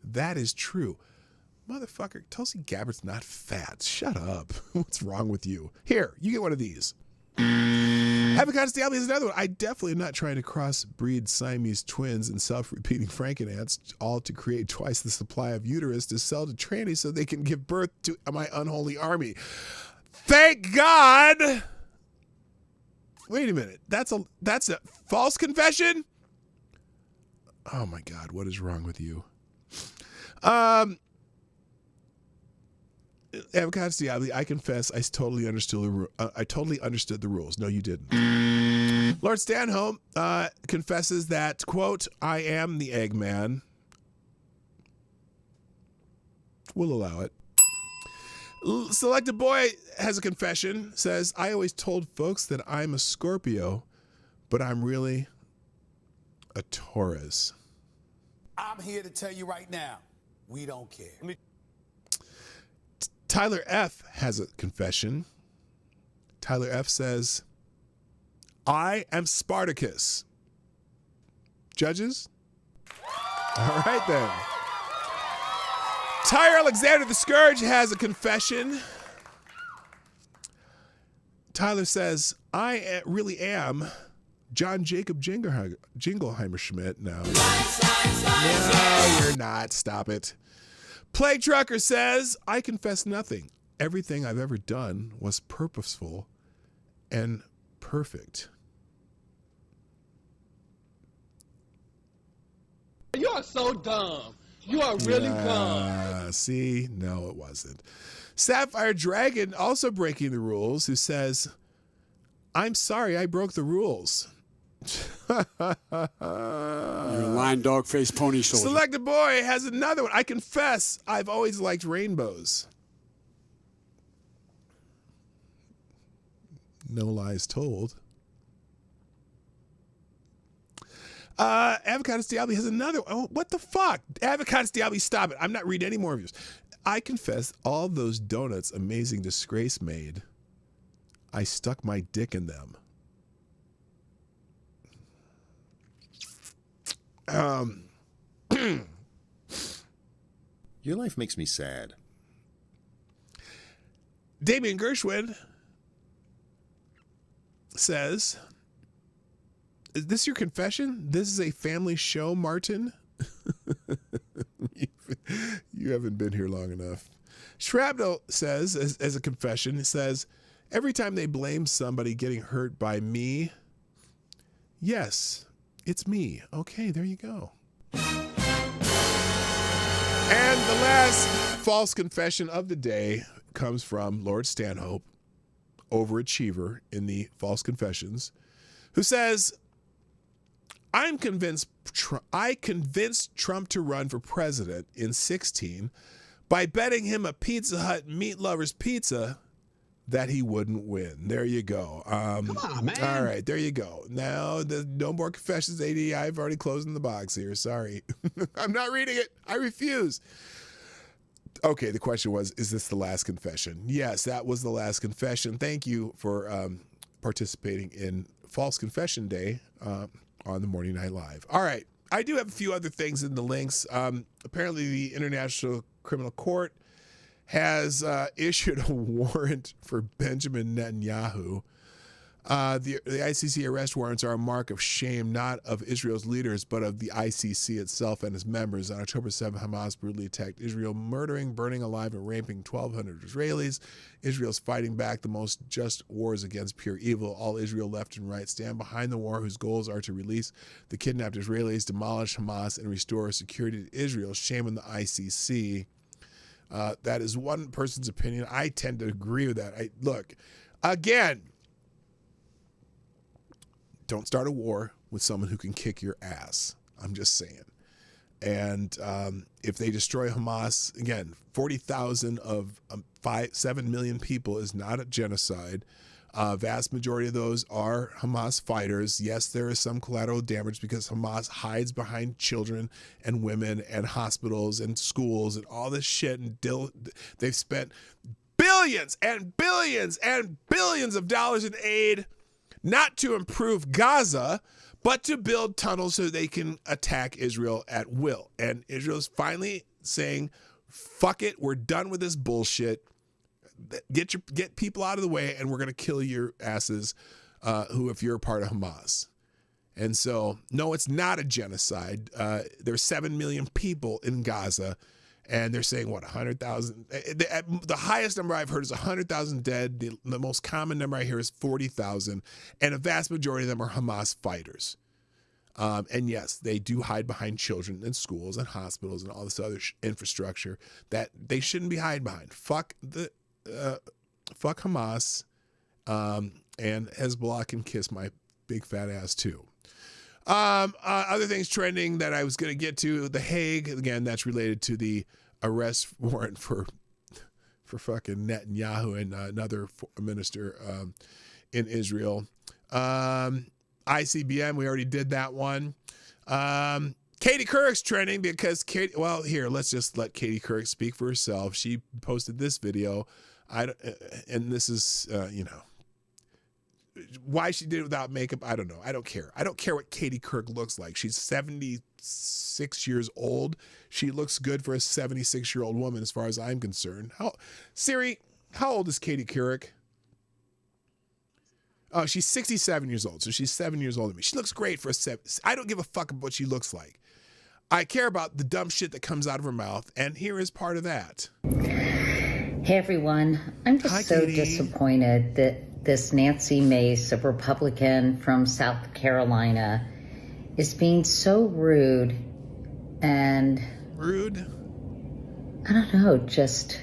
That is true. Motherfucker, Tulsi Gabbard's not fat. Shut up. What's wrong with you? Here, you get one of these. Avocados Diabli is another one. I definitely am not trying to crossbreed Siamese twins and self-repeating Frankenants, all to create twice the supply of uterus to sell to trannies so they can give birth to my unholy army. Thank God. Wait a minute. That's a false confession? Oh my God, what is wrong with you? Avocados Diabli, I confess, I totally understood the rules. No, you didn't. Lord Stanhope confesses that, quote, I am the Eggman. We'll allow it. Select a Boy has a confession, says, I always told folks that I'm a Scorpio, but I'm really a Taurus. I'm here to tell you right now, we don't care. Tyler F. has a confession. Tyler F. says, I am Spartacus. Judges? All right, then. Tyre Alexander the Scourge has a confession. Tyler says, I really am John Jacob Jingleheimer Schmidt. No, you're not. Stop it. Plague Trucker says, I confess nothing. Everything I've ever done was purposeful and perfect. You are so dumb. You are really dumb. See? No, it wasn't. Sapphire Dragon, also breaking the rules, who says, I'm sorry I broke the rules. You're a lying dog-faced pony soldier. Select a Boy has another one. I confess, I've always liked rainbows. No lies told. Avocados Diabli has another one. Oh, what the fuck? Avocados Diabli, stop it. I'm not reading any more of yours. I confess, all those donuts Amazing Disgrace made, I stuck my dick in them. Your life makes me sad. Damian Gershwin says, is this your confession? This is a family show, Martin? You haven't been here long enough. Shrapnel says, as a confession, it says, every time they blame somebody getting hurt by me, yes, it's me. Okay, there you go. And the last false confession of the day comes from Lord Stanhope, overachiever in the false confessions, who says, I convinced Trump to run for president in 2016 by betting him a Pizza Hut meat lover's pizza that he wouldn't win. There you go. Come on, man. All right, there you go. Now, no more confessions, AD. I've already closed in the box here. Sorry. I'm not reading it. I refuse. Okay, the question was, is this the last confession? Yes, that was the last confession. Thank you for participating in False Confession Day on the Morning Night Live. All right, I do have a few other things in the links. Apparently, the International Criminal Court has issued a warrant for Benjamin Netanyahu. The ICC arrest warrants are a mark of shame, not of Israel's leaders, but of the ICC itself and its members. On October 7, Hamas brutally attacked Israel, murdering, burning alive, and raping 1,200 Israelis. Israel's fighting back the most just wars against pure evil. All Israel, left and right, stand behind the war, whose goals are to release the kidnapped Israelis, demolish Hamas, and restore security to Israel. Shame on the ICC. That is one person's opinion. I tend to agree with that. Look, again, don't start a war with someone who can kick your ass. I'm just saying. And if they destroy Hamas, again, 40,000 of 7 million people is not a genocide. Vast majority of those are Hamas fighters. Yes, there is some collateral damage because Hamas hides behind children and women and hospitals and schools and all this shit. And they've spent billions and billions and billions of dollars in aid, not to improve Gaza, but to build tunnels so they can attack Israel at will. And Israel's finally saying, fuck it, we're done with this bullshit. Get people out of the way, and we're going to kill your asses if you're a part of Hamas. And so, no, it's not a genocide. There's 7 million people in Gaza, and they're saying, what, 100,000? The highest number I've heard is 100,000 dead. The most common number I hear is 40,000, and a vast majority of them are Hamas fighters. And yes, they do hide behind children and schools and hospitals and all this other infrastructure that they shouldn't be hiding behind. Fuck Hamas, and Hezbollah can kiss my big fat ass too. Other things trending that I was going to get to, The Hague, again, that's related to the arrest warrant for fucking Netanyahu and another minister in Israel. ICBM, we already did that one. Katie Couric's trending because let's just let Katie Couric speak for herself. She posted this video, and this is, why she did it without makeup, I don't know. I don't care. I don't care what Katie Couric looks like. She's 76 years old. She looks good for a 76-year-old woman as far as I'm concerned. Siri, how old is Katie Couric? Oh, she's 67 years old, so she's 7 years older than me. She looks great for a 7. I don't give a fuck about what she looks like. I care about the dumb shit that comes out of her mouth, and here is part of that. Hey, everyone. I'm just disappointed that this Nancy Mace, a Republican from South Carolina, is being so rude and... Rude? I don't know, just...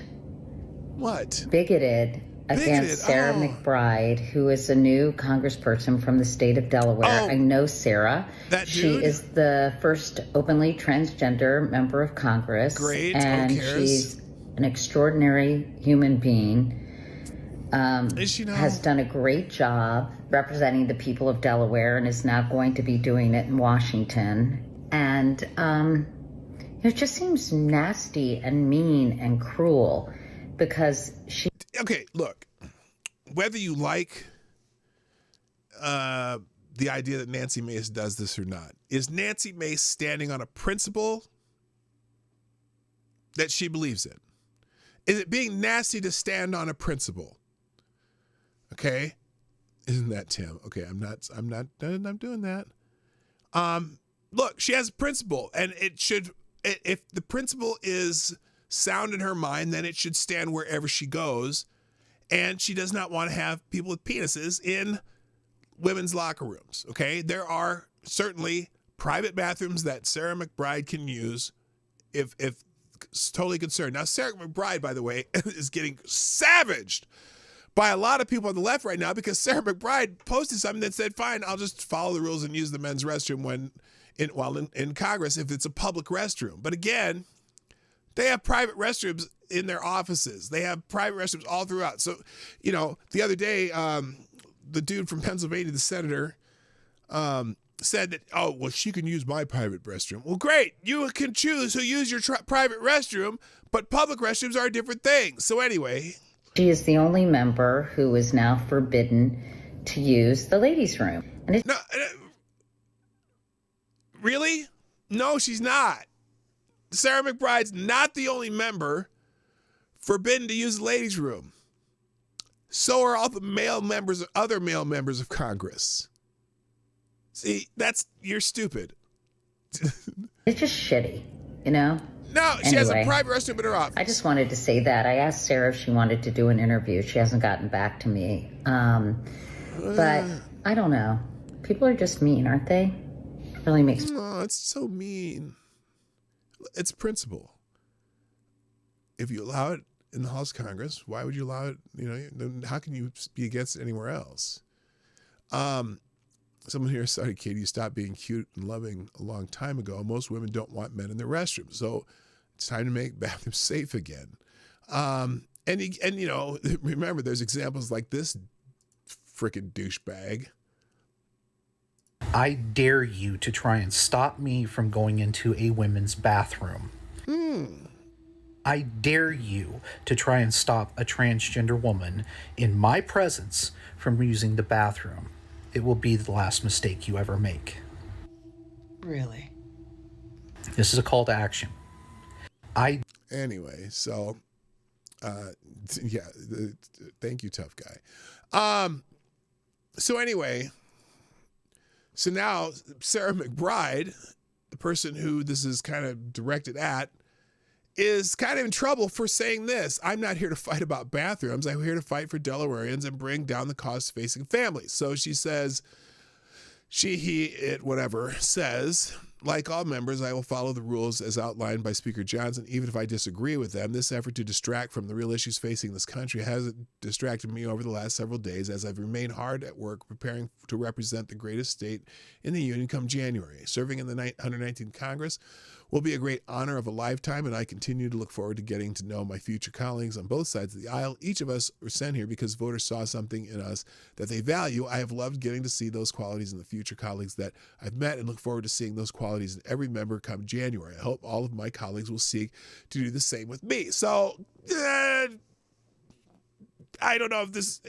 What? Bigoted against Sarah McBride, who is a new congressperson from the state of Delaware. I know Sarah. She is the first openly transgender member of Congress. Great. And she's an extraordinary human being. Is she now? Has done a great job representing the people of Delaware and is now going to be doing it in Washington. And it just seems nasty and mean and cruel because she... Okay, look, whether you like the idea that Nancy Mace does this or not, is Nancy Mace standing on a principle that she believes in? Is it being nasty to stand on a principle? Okay, isn't that Tim? Okay, I'm not doing that. Look, she has a principle, and it should. If the principle is sound in her mind, then it should stand wherever she goes. And she does not want to have people with penises in women's locker rooms. Okay, there are certainly private bathrooms that Sarah McBride can use if totally concerned. Now, Sarah McBride, by the way, is getting savaged by a lot of people on the left right now because Sarah McBride posted something that said, fine, I'll just follow the rules and use the men's restroom while in Congress if it's a public restroom. But again, They have private restrooms in their offices. They have private restrooms all throughout. So, you know, the other day, the dude from Pennsylvania, the senator, said that, oh, well, she can use my private restroom. Well, great. You can choose who use your private restroom, but public restrooms are a different thing. So anyway. She is the only member who is now forbidden to use the ladies' room. And no, really? No, she's not. Sarah McBride's not the only member forbidden to use the ladies' room. So are all the other male members of Congress. See, you're stupid. It's just shitty, you know? No, she has a private restroom in her office. I just wanted to say that. I asked Sarah if she wanted to do an interview. She hasn't gotten back to me. But I don't know. People are just mean, aren't they? It really makes... No, it's so mean. It's principle. If you allow it in the House of Congress, why would you allow it? You know, how can you be against it anywhere else? Someone here started, Katie, you stopped being cute and loving a long time ago. Most women don't want men in their restrooms, so it's time to make bathrooms safe again. And you know, remember, there's examples like this frickin' douchebag. I dare you to try and stop me from going into a women's bathroom. I dare you to try and stop a transgender woman in my presence from using the bathroom. It will be the last mistake you ever make. Really? This is a call to action. Anyway, so, yeah, thank you, tough guy. So anyway, so now Sarah McBride, the person who this is kind of directed at, is kind of in trouble for saying this. I'm not here to fight about bathrooms. I'm here to fight for Delawareans and bring down the costs facing families. So she says, says, like all members, I will follow the rules as outlined by Speaker Johnson, even if I disagree with them. This effort to distract from the real issues facing this country has distracted me over the last several days as I've remained hard at work preparing to represent the greatest state in the Union come January. Serving in the 119th Congress will be a great honor of a lifetime, and I continue to look forward to getting to know my future colleagues on both sides of the aisle. Each of us were sent here because voters saw something in us that they value. I have loved getting to see those qualities in the future colleagues that I've met and look forward to seeing those qualities in every member come January. I hope all of my colleagues will seek to do the same with me. So, I don't know if this,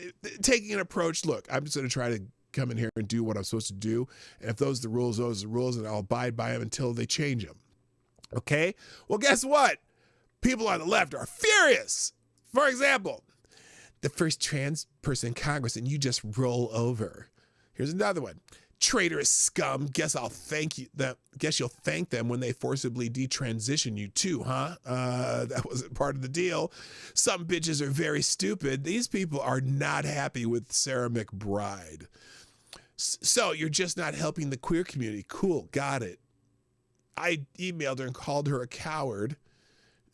taking an approach, look, I'm just going to try to come in here and do what I'm supposed to do. And if those are the rules, and I'll abide by them until they change them. Okay? Well, guess what? People on the left are furious. For example, the first trans person in Congress and you just roll over. Here's another one. Traitorous scum. Guess you'll thank them when they forcibly detransition you too, huh? That wasn't part of the deal. Some bitches are very stupid. These people are not happy with Sarah McBride. So you're just not helping the queer community. Cool, got it. I emailed her and called her a coward.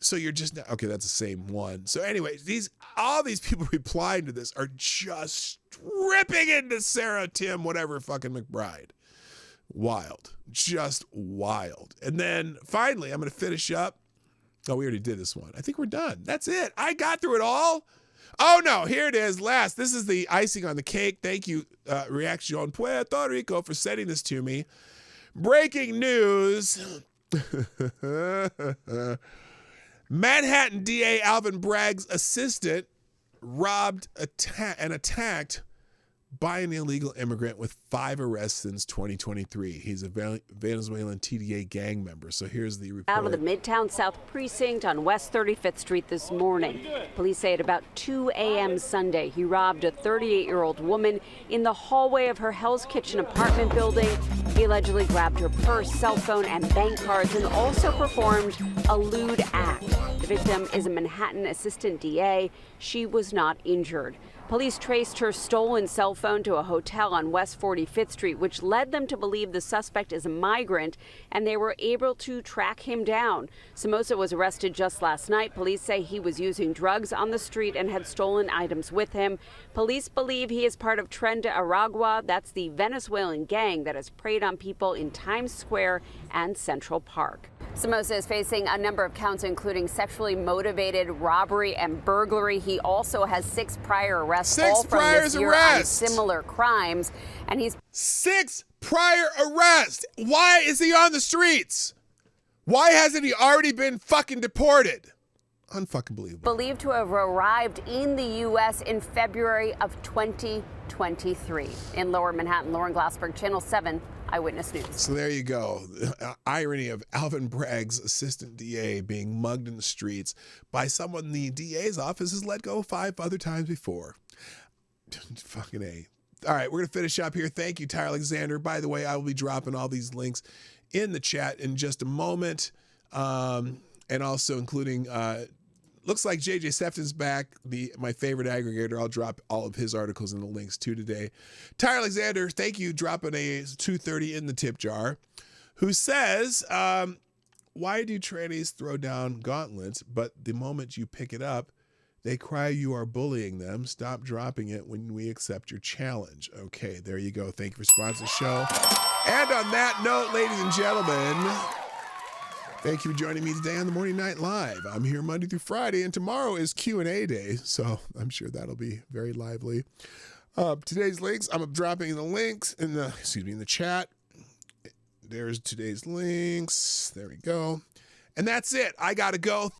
So you're just not, okay, that's the same one. So anyway, all these people replying to this are just ripping into Sarah, Tim, whatever fucking McBride. Wild. Just wild. And then finally, I'm going to finish up. Oh, we already did this one. I think we're done. That's it. I got through it all. Oh no, here it is. Last. This is the icing on the cake. Thank you, Reaction Puerto Rico, for sending this to me. Breaking news. Manhattan DA Alvin Bragg's assistant robbed and attacked by an illegal immigrant with 5 arrests since 2023. He's a Venezuelan TDA gang member. So here's the report. Out of the Midtown South Precinct on West 35th Street this morning. Police say at about 2 a.m. Sunday, he robbed a 38-year-old woman in the hallway of her Hell's Kitchen apartment building. He allegedly grabbed her purse, cell phone, and bank cards and also performed a lewd act. The victim is a Manhattan assistant DA. She was not injured. Police traced her stolen cell phone to a hotel on West 45th Street, which led them to believe the suspect is a migrant, and they were able to track him down. Somoza was arrested just last night. Police say he was using drugs on the street and had stolen items with him. Police believe he is part of Tren de Aragua. That's the Venezuelan gang that has preyed on people in Times Square and Central Park. Somoza is facing a number of counts, including sexually motivated robbery and burglary. He also has 6 prior arrests, all from this year on similar crimes. And he's 6 prior arrests. Why is he on the streets? Why hasn't he already been fucking deported? Unfucking believable. Believed to have arrived in the U.S. in February of 2023. In Lower Manhattan, Lauren Glassberg, Channel 7 Eyewitness News. So there you go. The irony of Alvin Bragg's assistant DA being mugged in the streets by someone the DA's office has let go 5 other times before. Fucking A. All right, we're going to finish up here. Thank you, Tyler Alexander. By the way, I will be dropping all these links in the chat in just a moment. And also including, looks like JJ Sefton's back, my favorite aggregator. I'll drop all of his articles in the links too today. Tyler Alexander, thank you, dropping a $2.30 in the tip jar, who says, why do trannies throw down gauntlets, but the moment you pick it up, they cry you are bullying them? Stop dropping it when we accept your challenge. Okay, there you go. Thank you for sponsoring the show. And on that note, ladies and gentlemen, thank you for joining me today on the Morning Night Live. I'm here Monday through Friday, and tomorrow is Q&A day, so I'm sure that'll be very lively. Today's links, I'm dropping the links in the chat. There's today's links. There we go. And that's it. I got to go.